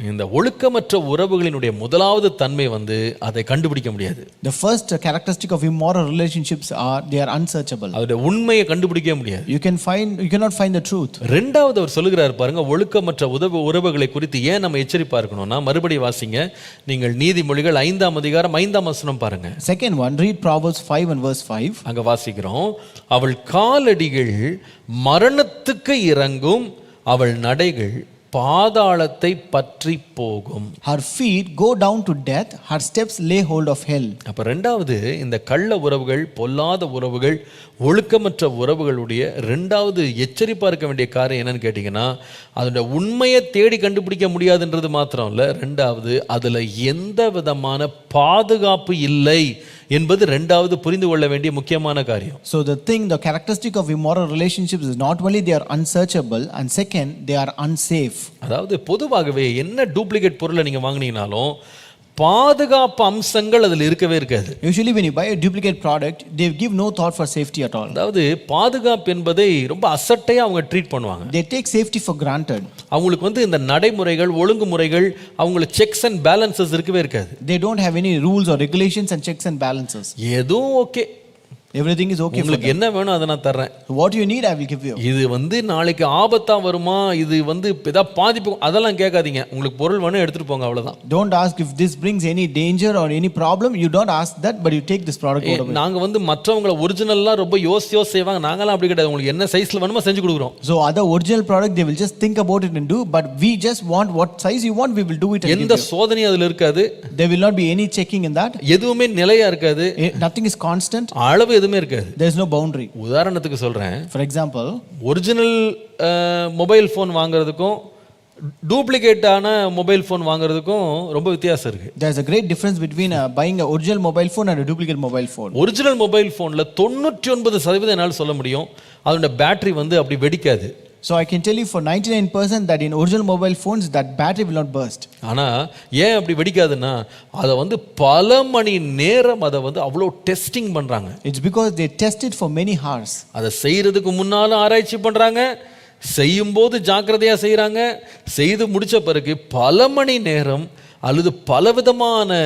Speaker 1: இந்த ஒழுக்கமற்ற உறவுகளினுடைய முதலாவது தன்மை வந்து அதை கண்டுபிடிக்க முடியாது.
Speaker 2: The first characteristic of immoral relationships are they are unsearchable.
Speaker 1: அதோட உண்மையை கண்டுபிடிக்க முடியாது.
Speaker 2: You cannot find the truth.
Speaker 1: ரெண்டாவது அவர் சொல்லுகிறார் பாருங்க, ஒழுக்கமற்ற உறவுகளை குறித்து ஏன் நம்ம எச்சரிப்பா இருக்கணும்னா, மறுபடியும் வாசிங்க, நீங்கள் நீதிமொழிகள் 5ஆம் அதிகாரம் 5ஆம் வசனம் பாருங்க.
Speaker 2: Second one, read Proverbs 5 and verse 5.
Speaker 1: அங்க வாசிக்கிறோம், அவள் காலடிகள் மரணத்துக்கு இறங்கும், அவள் நடைகள் பாதாளத்தை பற்றி போகும்.
Speaker 2: Her feet go down to death, her steps lay hold of hell.
Speaker 1: அப்ப ரெண்டாவது, இந்த கள்ள உறவுகள், பொல்லாத உறவுகள், ஒழுக்கமற்ற உறவுகளுடைய ரெண்டாவது எச்சரிப்பா இருக்க வேண்டிய காரியம் என்னன்னு கேட்டீங்கன்னா, அதோட உண்மையை தேடி கண்டுபிடிக்க முடியாதுன்றது மாத்திரம் இல்ல, ரெண்டாவது அதுல எந்த விதமான பாதுகாப்பு இல்லை என்பது ரெண்டாவது புரிந்து கொள்ள வேண்டிய முக்கியமான காரியம்.
Speaker 2: So the characteristic of immoral relationships is not only they are unsearchable, and second they are unsafe.
Speaker 1: அதாவது பொதுவாகவே என்ன டூப்ளிகேட் பொருளை நீங்க வாங்குனீங்கனாலும் பாதுகாப்பு அம்சங்கள் அதில் இருக்கவே இருக்காது.
Speaker 2: Usually when you buy a duplicate product, they give no thought for safety at all.
Speaker 1: அதாவது பாதுகாப்பு என்பதை ரொம்ப அசட்டையா அவங்க ட்ரீட் பண்ணுவாங்க.
Speaker 2: They take safety for granted.
Speaker 1: அவங்களுக்கு வந்து இந்த நடைமுறைகள், ஒழுங்குமுறைகள், அவங்களுக்கு செக்ஸ் அண்ட் பேலன்சஸ் இருக்கவே இருக்காது.
Speaker 2: They don't have any rules or regulations and checks and balances.
Speaker 1: எதுவும் ஓகே,
Speaker 2: everything is okay.
Speaker 1: உங்களுக்கு என்ன வேணும் அதை நான் தர்றேன்.
Speaker 2: What you need I will give you.
Speaker 1: இது வந்து நாளைக்கு ஆபத்தா வருமா, இது வந்து ஏதாவது பாதிப்பு, அதெல்லாம் கேட்காதீங்க. உங்களுக்கு பொருள் வேணும் எடுத்துட்டு போங்க, அவ்வளவுதான்.
Speaker 2: Don't ask if this brings any danger or any problem. You don't ask that, but you take this product out of it.
Speaker 1: நாங்க வந்து மற்றவங்கள ஒரிஜினலா ரொம்ப யோசி செய்வாங்க, நாங்கலாம் அப்படி கிடையாது. உங்களுக்கு என்ன சைஸ்ல வேணுமோ செஞ்சு கொடுக்குறோம்.
Speaker 2: So other original product they will just think about it and do, but we just want what size you want, we will do it and
Speaker 1: எந்த சோதனையும் அதுல இருக்காது.
Speaker 2: There will not be any checking in that.
Speaker 1: எதுவுமே நிலையா இருக்காது.
Speaker 2: Nothing is constant.
Speaker 1: அளவு எதுவுமே இருக்காது.
Speaker 2: There is no boundary.
Speaker 1: உதாரணத்துக்கு சொல்றேன்,
Speaker 2: For example,
Speaker 1: original mobile phone வாங்குறதுக்கும் டூப்ளிகேட்டான மொபைல் ஃபோன் வாங்குறதுக்கும் ரொம்ப வித்தியாசம் இருக்கு.
Speaker 2: there is a great difference between buying a original mobile phone and a duplicate mobile phone.
Speaker 1: Original mobile ஃபோன்ல 99% என்னால சொல்ல முடியும் அதோட பேட்டரி வந்து அப்படி வெடிக்காது.
Speaker 2: So I can tell you for 99% that in original mobile phones that battery will not burst.
Speaker 1: ஆனா ஏன் அப்படி வெடிக்காதுன்னா, அதை வந்து பல மணி நேரம் அதை வந்து அவ்வளோ டெஸ்டிங் பண்றாங்க.
Speaker 2: It's because they test it for many hours.
Speaker 1: அதை செய்யறதுக்கு முன்னாலும் ஆராய்ச்சி பண்றாங்க, செய்யும் போது ஜாக்கிரதையா செய்யறாங்க, செய்து முடிச்ச பிறகு பல மணி நேரம் அல்லது பலவிதமான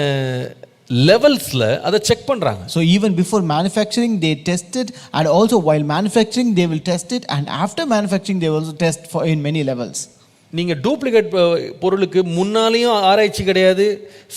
Speaker 1: லெவல்ஸ்ல அதை செக் பண்றாங்க.
Speaker 2: So even before manufacturing they test it, and also while manufacturing they will test it, and after manufacturing they will also test for in many levels.
Speaker 1: நீங்க டூப்ளிகேட் பொருளுக்கு முன்னாலேயும் ஆராய்ச்சி கிடையாது,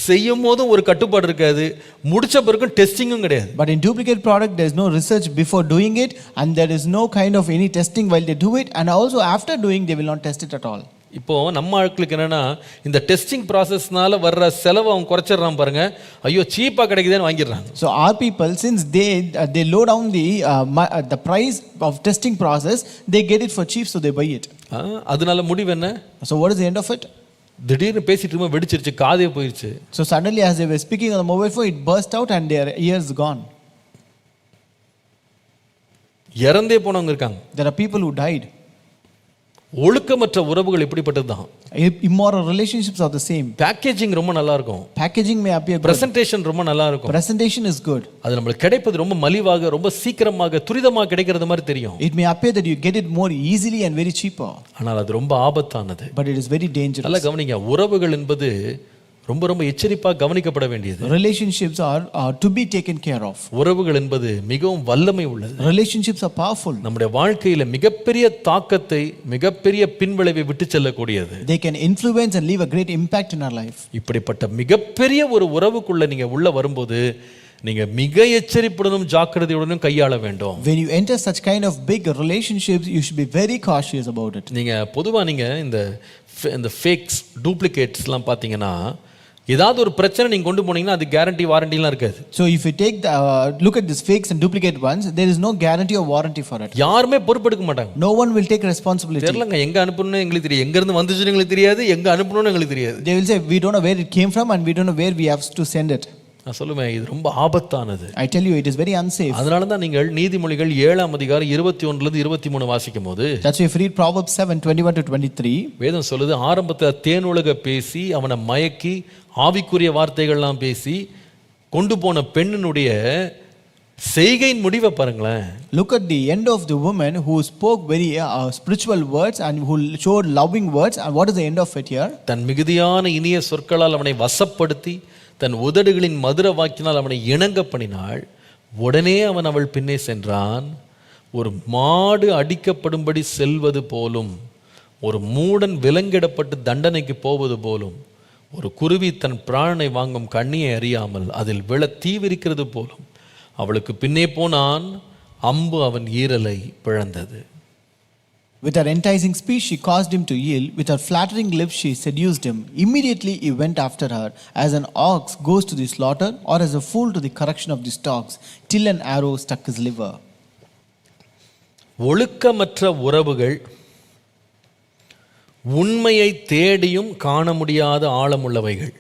Speaker 1: செய்யும் போதும் ஒரு கட்டுப்பாடு இருக்காது, முடிச்ச பிறகும் டெஸ்டிங்கும் கிடையாது.
Speaker 2: But in duplicate product there is no research before doing it, and there is no kind of any testing while they do it, and also after doing they will not test it at all.
Speaker 1: இப்போ நம்ம ஆட்களுக்கு என்னன்னா, இந்த டெஸ்டிங் ப்ராசஸ்னால வர்ற செலவை அவங்க குறைச்சிடறான் பாருங்க, ஐயோ சீப்பா கிடைக்குதுன்னு வாங்கிடுறாங்க.
Speaker 2: So our people, since they low down the price of testing process, they get it for cheap, so they buy it.
Speaker 1: அதனால முடிவு என்ன?
Speaker 2: So what is the end of it?
Speaker 1: திடீர்னு பேசிட்டு இருக்கும்போது வெடிச்சிருச்சு, காதே போயிருச்சு.
Speaker 2: So suddenly as they were speaking on the mobile phone, it burst out and their ears gone.
Speaker 1: இறந்தே போனவங்க இருக்காங்க.
Speaker 2: There are people who died.
Speaker 1: ஒழுக்கமற்ற உறவுகள் இப்படிப்பட்டது தான்.
Speaker 2: Immoral relationships are the same.
Speaker 1: Packaging ரொம்ப நல்லா இருக்கும்,
Speaker 2: Packaging may appear good.
Speaker 1: Presentation ரொம்ப நல்லா இருக்கும்,
Speaker 2: Presentation is good.
Speaker 1: அது நம்மளுக்கு கிடைப்பது ரொம்ப மலிவாக, ரொம்ப சீக்கிரமாக, துரிதமாக கிடைக்கிறது மாதிரி தெரியும்.
Speaker 2: It may appear that you get it more easily and very cheaper,
Speaker 1: ஆனால் அது ரொம்ப ஆபத்தானது.
Speaker 2: but it is very dangerous.
Speaker 1: நல்லா கவனிங்க, உறவுகள் என்பது ரொம்ப ரொம்ப எச்சரிப்பாக கவனிக்கப்பட வேண்டியது.
Speaker 2: Relationships are to be taken care of.
Speaker 1: உறவுகள் என்பது மிகவும் வல்லமை உள்ளது.
Speaker 2: Relationships are powerful.
Speaker 1: நம்முடைய வாழ்க்கையில மிகப்பெரிய தாக்கத்தை, மிகப்பெரிய பின்விளைவை விட்டு செல்லக்கூடியது.
Speaker 2: They can influence and leave a great impact in our life.
Speaker 1: இப்படிப்பட்ட மிகப்பெரிய ஒரு உறவுக்குள்ள நீங்க உள்ள வரும்போது நீங்க மிக எச்சரிப்புடனும் ஜாக்கிரதையுடனும் கையாள வேண்டும்.
Speaker 2: When you enter such kind of big relationships, you should be very cautious about it.
Speaker 1: நீங்க பொதுவா நீங்க இந்த இந்த ஃபேக்ஸ் டூப்ளிகேட்ஸ்லாம் பார்த்தீங்கன்னா ஏதாவது ஒரு பிரச்சனை நீங்கள் கொண்டு போனீங்கன்னா அது கேரண்டி வாரண்டிலாம் இருக்காது.
Speaker 2: So if you take the, look at these fakes and duplicate ones, there is no guarantee or warranty for it.
Speaker 1: யாருமே பொறுப்பெடுக்க மாட்டாங்க.
Speaker 2: No one will take responsibility.
Speaker 1: தெரியலங்க, எங்க அனுப்பணும்னு எங்களுக்கு தெரியாது, எங்க இருந்து வந்துச்சுன்னு எங்களுக்கு தெரியாது, எங்க அனுப்பணும்னு எங்களுக்கு தெரியாது.
Speaker 2: They will say we don't know where it came from and we don't know where we have to send it.
Speaker 1: நான் சொல்லுவேன், இது ரொம்ப ஆபத்தானது.
Speaker 2: I tell you, it is very unsafe.
Speaker 1: அதனால தான் நீங்கள் நீதிமொழிகள் 7ஆம் அதிகாரம் 21 23 வாசிக்கும் போது,
Speaker 2: That's why if you read Proverbs 7:21 to 23,
Speaker 1: வேதம் சொல்லுது, ஆரம்பத்தில் தேனுலக பேசி அவனை மயக்கி ஆவிக்குரிய வார்த்தைகள்லாம் பேசி கொண்டு போன பெண்ணினுடைய செய்கையின் முடிவை பாருங்களேன்.
Speaker 2: look at the end of the woman who spoke very spiritual words and who showed loving words, and what is the end of it here?
Speaker 1: தன் மிகுதியான இனிய சொற்களால் அவனை வசப்படுத்தி தன் உதடுகளின் மதுர வாக்கினால் அவனை இணங்க பண்ணினாள். உடனே அவன் அவள் பின்னே சென்றான். ஒரு மாடு அடிக்கப்படும்படி செல்வது போலும், ஒரு மூடன் விலங்கிடப்பட்டு தண்டனைக்கு போவது போலும், ஒரு குருவி தன் பிராணனை வாங்கும் கண்ணியை அறியாமல் அதில் விழ தீவிரிக்கிறது போலும் அவளுக்கு பின்னே போனான். அம்பு அவன் ஈரலை பிளந்தது.
Speaker 2: With her enticing speech she caused him to yield, with her flattering lips she seduced him. Immediately he went after her, as an ox goes to the slaughter, or as a fool to the correction of the stocks, till an arrow struck his liver.
Speaker 1: ஒழுக்கமற்ற உறவுகள் உண்மையை தேடியும் காண முடியாத ஆழமுள்ளவைகள்.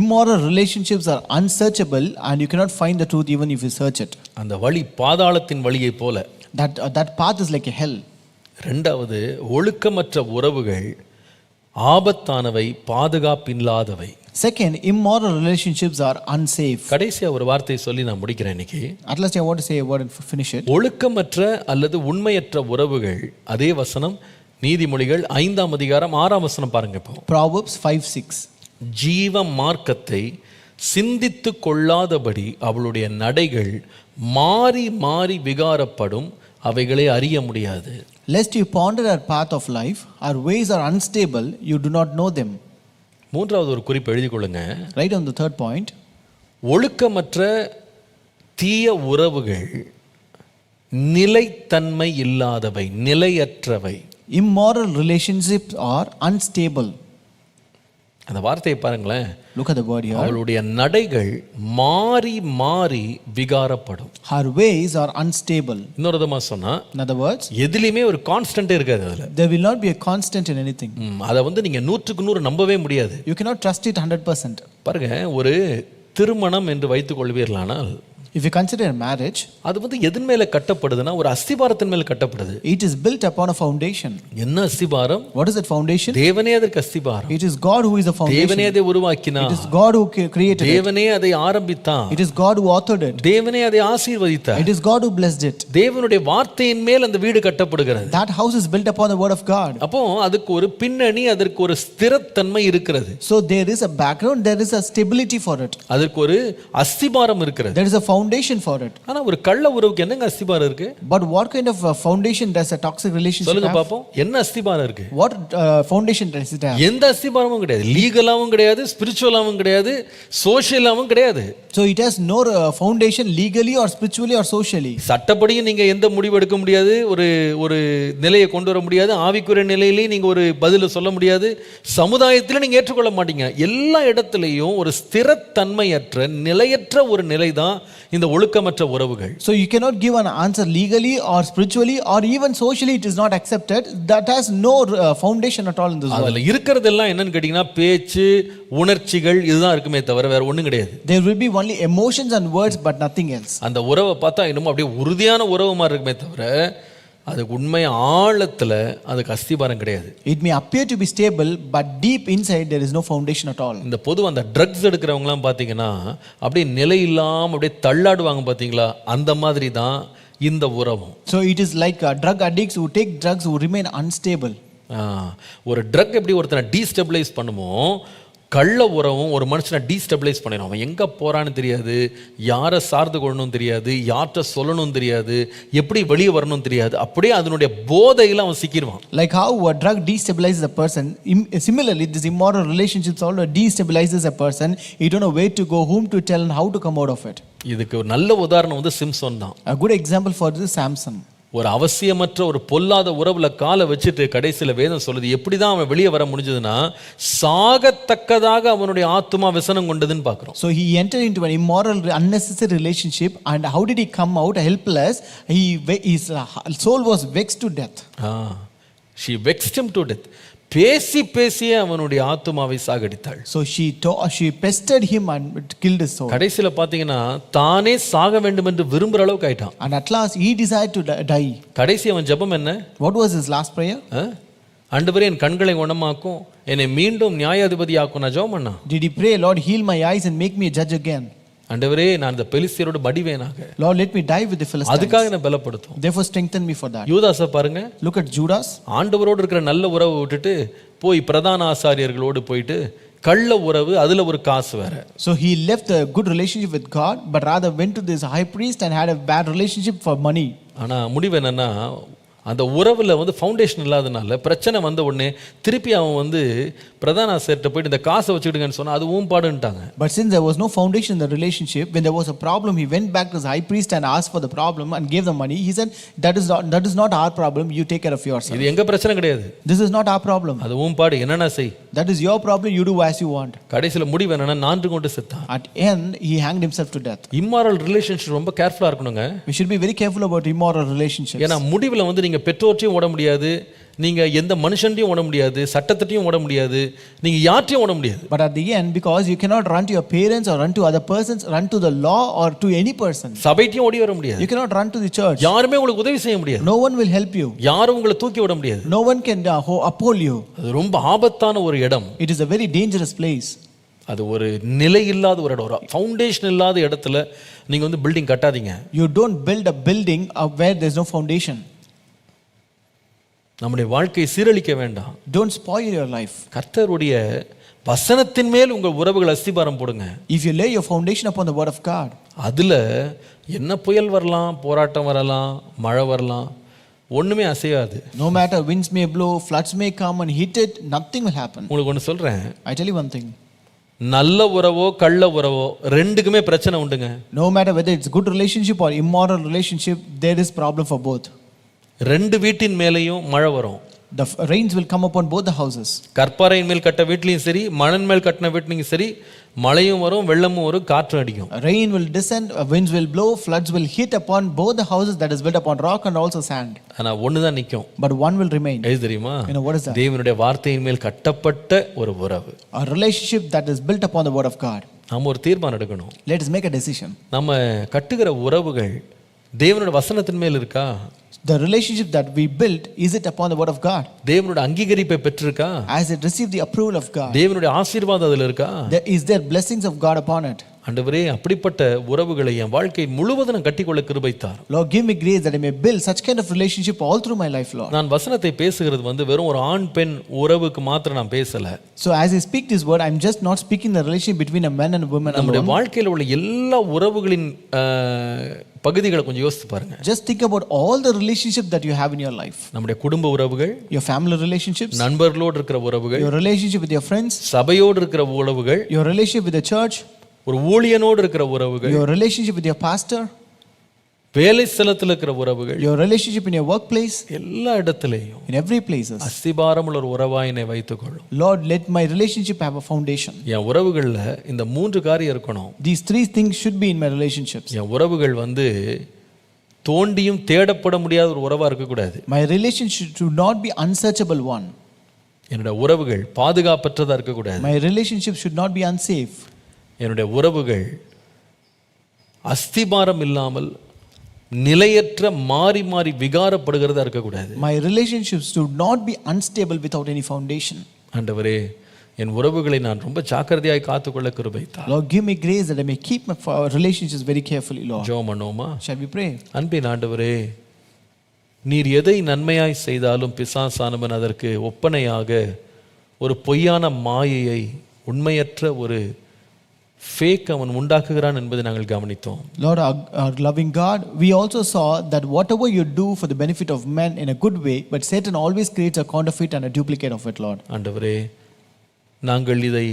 Speaker 2: Immoral relationships are unsearchable and you cannot find the truth even if you search it.
Speaker 1: அந்த வழி பாதாளத்தின் வழியை போல.
Speaker 2: That path is like a hell.
Speaker 1: இரண்டாவது, ஒழுக்கமற்ற உறவுகள் ஆபத்தானவை, பாதுகாப்பில்லாதவை.
Speaker 2: Second, immoral relationships are unsafe.
Speaker 1: கடைசியா ஒரு வார்த்தை சொல்லி நான் முடிக்கிறேன் இன்னைக்கு.
Speaker 2: At last I want to say a word and finish it.
Speaker 1: ஒழுக்கமற்ற அல்லது உண்மையற்ற உறவுகள், அதே வசனம் நீதிமொழிகள் 5ஆம் அதிகாரம் 6ஆம் வசனம் பாருங்க. இப்போ
Speaker 2: Proverbs 5:6.
Speaker 1: ஜீவ மார்க்கத்தை சிந்தித்து கொள்ளாதபடி அவளுடைய நடைகள் மாறி மாறி விகாரப்படும், அவைகளை அறிய முடியாது.
Speaker 2: Lest you ponder her path of life, her ways are unstable, you do not know them.
Speaker 1: மூன்றாவது ஒரு குறிப்பு எழுதி கொள்ளுங்க.
Speaker 2: Right on the third point.
Speaker 1: ஒழுக்கமற்ற தீய உறவுகள் நிலைத்தன்மை இல்லாதவை, நிலையற்றவை.
Speaker 2: Immoral relationships are unstable.
Speaker 1: அந்த வார்த்தையை பாருங்களேன்.
Speaker 2: Look at the word here.
Speaker 1: அவளுடைய நடைகள் மாறி மாறி விகாரப்படும்.
Speaker 2: Her ways are unstable.
Speaker 1: இன்னொரு விதமா சொன்னா,
Speaker 2: In other words,
Speaker 1: எதிலுமே ஒரு கான்ஸ்டன்ட் இருக்காது அதுல.
Speaker 2: there will not be a constant in anything.
Speaker 1: அதை நீங்க 100% நம்பவே முடியாது.
Speaker 2: You cannot trust it 100%.
Speaker 1: பாருங்க, ஒரு திருமணம் என்று வைத்துக் கொள்வீர்களானால்,
Speaker 2: If you consider a marriage,
Speaker 1: அது எதன் மேல கட்டப்படுதுன்னா ஒரு அஸ்திபாரத்தின் மேல கட்டப்படுது.
Speaker 2: it is built upon a foundation.
Speaker 1: என்ன அஸ்திபாரம்?
Speaker 2: What is that foundation?
Speaker 1: தேவனே அதற்கு அஸ்திபாரம்.
Speaker 2: It is God who is the foundation.
Speaker 1: தேவனே அதை உருவாக்கினார்.
Speaker 2: It is God who created it.
Speaker 1: தேவனே அதை ஆரம்பித்தார்.
Speaker 2: It is God who authored it.
Speaker 1: தேவனே அதை ஆசீர்வதித்தார்.
Speaker 2: It is God who blessed it.
Speaker 1: தேவனுடைய வார்த்தையின் மேல் அந்த வீடு கட்டப்படுகிறது.
Speaker 2: That house is built upon the word of God.
Speaker 1: அப்போ அதுக்கு ஒரு பின்னணி, அதற்கு ஒரு ஸ்திரத்தன்மை இருக்கிறது.
Speaker 2: So there is a background, there is a stability for it.
Speaker 1: அதற்கு ஒரு அஸ்திபாரம் இருக்கிறது.
Speaker 2: There is a foundation for it.
Speaker 1: ஆனா ஒரு கள்ள உறவுக்கு என்னங்க அஸ்திபாரம் இருக்கு?
Speaker 2: But what kind of foundation does a toxic relationship
Speaker 1: சொல்லுங்க
Speaker 2: have?
Speaker 1: பாப்போம், என்ன அஸ்திபாரம் இருக்கு?
Speaker 2: What foundation does it have?
Speaker 1: எந்த அஸ்திபாரமும் கிடையாது. லீகலாவும் கிடையாது, ஸ்பிரிச்சுவலாவும் கிடையாது, சோஷியலாவும் கிடையாது.
Speaker 2: So it has no foundation legally or spiritually or socially.
Speaker 1: சட்டப்படியும் நீங்க எந்த முடிவு எடுக்க முடியாது, ஒரு நிலையை கொண்டு வர முடியாது, ஆவிக்குரிய நிலையிலேயும் நீங்க ஒரு பதில சொல்ல முடியாது, சமுதாயத்தில் நீங்க ஏற்றுக்கொள்ள மாட்டீங்க. எல்லா இடத்துலையும் ஒரு ஸ்திரத்தன்மையற்ற நிலையற்ற ஒரு நிலை தான் இந்த ஒழுக்கமற்ற உறவுகள்.
Speaker 2: So you cannot give an answer legally or spiritually or even socially, it is not accepted. That has no foundation at all in this world.
Speaker 1: அதுல இருக்கிறதெல்லாம் என்னன்னு கேட்டீங்கன்னா பேச்சு, உணர்ச்சிகள், இதுதான் இருக்குமே தவிர வேற ஒண்ணும் கிடையாது.
Speaker 2: There will be only emotions and words but nothing else.
Speaker 1: அந்த உறவை பார்த்தா இன்னும் அப்படியே உறுதியான உறவு மாதிரி இருக்குமே தவிர அதுக்கு உண்மை ஆழத்துல அதுக்கு அஸ்திபாரம் கிடையாது.
Speaker 2: It may appear to be stable but deep inside there is no foundation at all.
Speaker 1: இந்த பொதுவா அந்த ட்ரக்ஸ் எடுக்கிறவங்கலாம் பார்த்தீங்கன்னா அப்படியே நிலை இல்லாம அப்படியே தள்ளாடுவாங்க பார்த்தீங்களா, அந்த மாதிரி தான் இந்த உறவும்.
Speaker 2: So it is like drug addicts who take drugs who remain unstable.
Speaker 1: ஒரு ட்ரக் எப்படி ஒருத்தனை டீஸ்டெபிளைஸ் பண்ணுமோ, கள்ள உறவும் ஒரு மனுஷனை டீஸ்டெபிளைஸ் பண்ணிடும். அவன் எங்கே போகிறான்னு தெரியாது, யாரை சார்ந்து கொள்ளணும் தெரியாது, யார்கிட்ட சொல்லணும் தெரியாது, எப்படி வெளியே வரணும் தெரியாது, அப்படியே அதனுடைய போதையில் அவன் சிக்கிடுவான்.
Speaker 2: Like how a drug destabilizes a person, similarly this immoral relationships also destabilizes a person. You don't know where to go, whom to tell and how to come out of it.
Speaker 1: இதுக்கு ஒரு நல்ல உதாரணம் சிம்சன் தான்.
Speaker 2: A good example for this is Samson.
Speaker 1: ஒரு அவசியமற்ற ஒரு பொல்லாத உறவுல காலை வச்சுட்டு கடைசியில வேதம் சொல்லுது எப்படிதான் அவன் வெளியே வர முடிஞ்சதுன்னா சாகத்தக்கதாக அவனுடைய ஆத்துமா விசனம் கொண்டதுன்னு பார்க்கிறோம்.
Speaker 2: So he entered into an immoral, unnecessary relationship, and how did he come out helpless? His soul was vexed to death.
Speaker 1: She vexed him to death. பேசி பேசியே அவனுடைய ஆத்துமாவை சாகடித்தாள்.
Speaker 2: So she pestered him and killed his soul.
Speaker 1: கடைசியில பாத்தீங்கன்னா தானே சாக வேண்டும் என்று விரும்புற அளவுக்கு ஆயிட்டான்.
Speaker 2: And at last he desired to die.
Speaker 1: கடைசி அவன் ஜெபம் என்ன?
Speaker 2: What was his last prayer?
Speaker 1: ஆண்டவரே என் கண்களை குணமாக்கும், என்னை மீண்டும் நியாயாதிபதியாக்கும் நான் ஜெபம் பண்ணா.
Speaker 2: Did he pray, Lord, heal my eyes and make me a judge again?
Speaker 1: ஆண்டவரே நான் இந்த பெலிஸ்தியரோடு மடிவேனாக.
Speaker 2: Lord, let me die with the Philistines.
Speaker 1: அதுக்காக என்ன பலப்படுத்தும்.
Speaker 2: Therefore strengthen me for that.
Speaker 1: யூதாஸை பாருங்க.
Speaker 2: Look at Judas.
Speaker 1: ஆண்டவரோடு இருக்கிற நல்ல உறவை விட்டுட்டு போய் பிரதான ஆசாரியர்களோடு போயிட்டு கள்ள உறவு, அதுல ஒரு காசு வேற.
Speaker 2: So he left a good relationship with God, but rather went to this high priest and had a bad relationship for money.
Speaker 1: ஆனா முடிவு என்னன்னா அந்த உறவுல ஃபவுண்டேஷன் இல்லாதனால பிரச்சனை வந்த உடனே திருப்பி அவன் பிரதான ஆசாரியர்கிட்ட போயிட்டு இந்த காசை வச்சுக்கிடுங்கன்னு சொன்னா அது பாடுன்ட்டாங்க.
Speaker 2: But since there was no foundation in the relationship, when there was a problem, he went back to the high priest and asked for the problem and gave the money. He said, that is not our problem, you take care of yourself.
Speaker 1: இது எங்க பிரச்சனை கிடையாது.
Speaker 2: This is not our problem.
Speaker 1: அது பாடு, என்னன்னா செய்.
Speaker 2: That is your problem, you do as you want.
Speaker 1: கடைசில முடிவு என்னன்னா நான்கு கொண்டு செத்தான்.
Speaker 2: At end he hanged himself to death.
Speaker 1: Immoral relationship ரொம்ப கேர்ஃபுல்லா இருக்கணுங்க.
Speaker 2: We should be very careful about immoral relationships.
Speaker 1: ஏன்னா முடிவுல நீங்க பெற்றோர்ட்டையும் ஓட முடியாது, நீங்க எந்த மனுஷன்டையும் ஓட முடியாது, சட்டத்திட்டையும் ஓட முடியாது, நீங்க யார்ட்டையும் ஓட முடியாது.
Speaker 2: But at the end, because you cannot run to your parents or run to other persons, run to the law or to any person.
Speaker 1: சபைட்டையும் ஓடி வர முடியாது.
Speaker 2: You cannot run to the church.
Speaker 1: யாருமே உங்களுக்கு உதவி செய்ய முடியாது.
Speaker 2: No one will help you.
Speaker 1: யாரும் உங்களை தூக்கி விட முடியாது.
Speaker 2: No one can uphold you.
Speaker 1: அது ரொம்ப ஆபத்தான ஒரு இடம்.
Speaker 2: It is a very dangerous place.
Speaker 1: அது ஒரு நிலை இல்லாத ஒரு இடம், ஒரு ஃபவுண்டேஷன் இல்லாத இடத்துல நீங்க building கட்டாதீங்க.
Speaker 2: You don't build a building where there is no foundation.
Speaker 1: நம்முடைய வாழ்க்கையை சீரழிக்க வேண்டாம்.
Speaker 2: Don't spoil your life.
Speaker 1: கர்த்தருடைய வசனத்தின் மேல் உங்கள் உறவுகள் அஸ்திபாரம் போடுங்க.
Speaker 2: If you lay your foundation upon the word of God,
Speaker 1: அதுல என்ன புயல் வரலாம், போராட்டம் வரலாம், மழை வரலாம், ஒண்ணுமே அசையாது.
Speaker 2: No matter winds may blow, floods may come and hit it, nothing will happen.
Speaker 1: உங்களுக்கு ஒன்று சொல்றேன்.
Speaker 2: I tell you one thing.
Speaker 1: நல்ல உறவோ கள்ள உறவோ ரெண்டுக்குமே பிரச்சனை உண்டுங்க.
Speaker 2: No matter whether it's good relationship or immoral relationship, there is problem for both.
Speaker 1: ரெண்டு வீட்டின் மேலேயும் மழை வரும்.
Speaker 2: The rains will come upon both the houses.
Speaker 1: கற்பாறையின் மேல் கட்ட வீட்லயும் சரி, மணல் மேல் கட்டின வீட்லயும் சரி, மழையும் வரும், வெள்ளமும் வரும், காற்று அடிக்கும்.
Speaker 2: Rain will descend, winds will blow, floods will hit upon both the houses that is built upon rock and also sand.
Speaker 1: ஆனா ஒண்ணுதான் நிக்கும்.
Speaker 2: But one will remain.
Speaker 1: எது தெரியுமா?
Speaker 2: You know what is that?
Speaker 1: தேவனுடைய வார்த்தையின் மேல் கட்டப்பட்ட ஒரு உறவு.
Speaker 2: A relationship that is built upon the word of God.
Speaker 1: நாம ஒரு தீர்மானம் எடுக்கணும்.
Speaker 2: Let us make a decision.
Speaker 1: நம்ம கட்டுகிற உறவுகள் தேவனுடைய வசனத்தின் மேல் இருக்கா?
Speaker 2: The relationship that we built, is it upon the word of God?
Speaker 1: தேவனுடைய அங்கீகரிப்பை பெற்றிருக்கா?
Speaker 2: Has it received the approval of God?
Speaker 1: தேவனுடைய ஆசீர்வாதம் அதுல இருக்கா?
Speaker 2: Is there blessings of God upon it?
Speaker 1: ஆண்டவரே அப்படிப்பட்ட உறவுகளை என் வாழ்க்கை முழுவதும் கட்டிக்கொள்ள கிருபை தார்.
Speaker 2: Lord, give me grace that I may build such kind of relationship all through my life, Lord.
Speaker 1: நான் வசனத்தை பேசுகிறது வெறும் ஒரு ஆண் பெண் உறவுக்கு மாத்திரம் நான் பேசல.
Speaker 2: So as I speak this word, I'm just not speaking the relationship between a man and a woman alone.
Speaker 1: நம்முடைய வாழ்க்கையில உள்ள எல்லா உறவுகளின் பகுதிகளை கொஞ்சம் யோசித்து பாருங்க.
Speaker 2: Just think about all the relationships that you have in your life.
Speaker 1: நம்முடைய குடும்ப உறவுகள்,
Speaker 2: your family relationships,
Speaker 1: நண்பர்களோடு இருக்கிற உறவுகள்,
Speaker 2: your relationship with your friends,
Speaker 1: சபையோடு இருக்கிற உறவுகள்,
Speaker 2: your relationship with the church,
Speaker 1: ஒரு ஊழியனோடு இருக்கிற உறவுகள்,
Speaker 2: your relationship with your pastor,
Speaker 1: வேலை ஸ்தலத்தில் இருக்கிற உறவுகள்,
Speaker 2: your relationship in your workplace,
Speaker 1: எல்லா இடத்திலேயும்
Speaker 2: in every places.
Speaker 1: அஸ்திபாரமுள்ள ஒரு உறவாய் என்னை வைத்துக்கொள்ளும்.
Speaker 2: Lord, let my relationship have a foundation.
Speaker 1: என் உறவுகள்ல இந்த மூன்று காரியம் இருக்கணும்.
Speaker 2: These three things should be in my relationships.
Speaker 1: என் உறவுகள் தோண்டியும் தேடப்பட முடியாத ஒரு உறவா இருக்க கூடாது.
Speaker 2: My relationship should not be unsearchable one.
Speaker 1: என்னோட உறவுகள் பாதுகாப்பற்றதா இருக்க கூடாது.
Speaker 2: My relationship should not be unsafe.
Speaker 1: என்னுடைய உறவுகள் அஸ்திபாரம் இல்லாமல் நிலையற்ற மாறி மாறி விகாரப்படுகிறதா இருக்க கூடாது.
Speaker 2: My relationships should not be unstable without any foundation.
Speaker 1: ஆண்டவரே என் உறவுகளை நான் ரொம்ப ஜாக்கிரதையாய் காத்துக்கொள்ள கிருபை தார்.
Speaker 2: Lord, give me grace that I may keep my relationships very carefully, Lord.
Speaker 1: ஜெபம் பண்ணுவோமா?
Speaker 2: Shall we pray?
Speaker 1: அன்பின் ஆண்டவரே, நீர் எதை நன்மையாய் செய்தாலும் பிசாசானவன் அதற்கு ஒப்பனையாக ஒரு பொய்யான மாயையை, உண்மையற்ற ஒரு ஃபேக் அவன் உண்டாக்குகிறான் என்பதை நாங்கள் கவனித்தோம்.
Speaker 2: Lord, our loving God, we also saw that whatever you do for the benefit of men in a good way, but Satan always creates a counterfeit and a duplicate of it, Lord.
Speaker 1: ஆண்டவரே, நாங்கள் இதை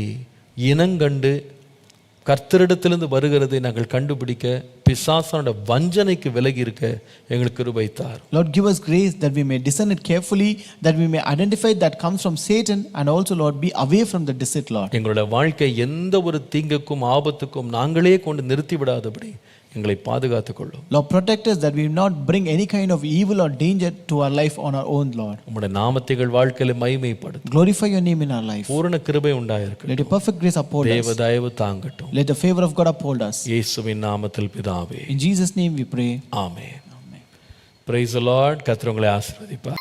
Speaker 1: இனங்கண்டு கர்த்தரிடத்திலிருந்து வருகிறதை நாங்கள் கண்டுபிடிக்க, பிசாசானோட வஞ்சனைக்கு விலகி இருக்க எங்களுக்கு கிருபை தாரும்.
Speaker 2: Lord, give us grace that we may discern it carefully, that we may identify that comes from Satan, and also, Lord, be away from the deceit, Lord.
Speaker 1: எங்களுடைய வாழ்க்கை எந்த ஒரு தீங்குக்கும் ஆபத்துக்கும் நாங்களே கொண்டு நிறுத்தி விடாதபடி எங்களை பாதுகாத்துக் கொள்ளும்.
Speaker 2: Lord, protect us that we will not bring any kind of evil or danger to our life on our own, Lord.
Speaker 1: உம்முடைய நாமத்தைகள் வாழ்க்கையில மகிமைப்படுத்தும்.
Speaker 2: Glorify your name in our life.
Speaker 1: பூரண கிருபை உண்டாயிருக்கட்டும்.
Speaker 2: Let your perfect grace uphold
Speaker 1: தேவ
Speaker 2: us.
Speaker 1: தயவு தாங்கட்டும்.
Speaker 2: Let the favor of God uphold us.
Speaker 1: இயேசுவின் நாமத்தில் பிதாவே.
Speaker 2: In Jesus' name we pray.
Speaker 1: Amen. Praise the Lord. கர்த்தர் உங்களை ஆசீர்வதிப்பார்.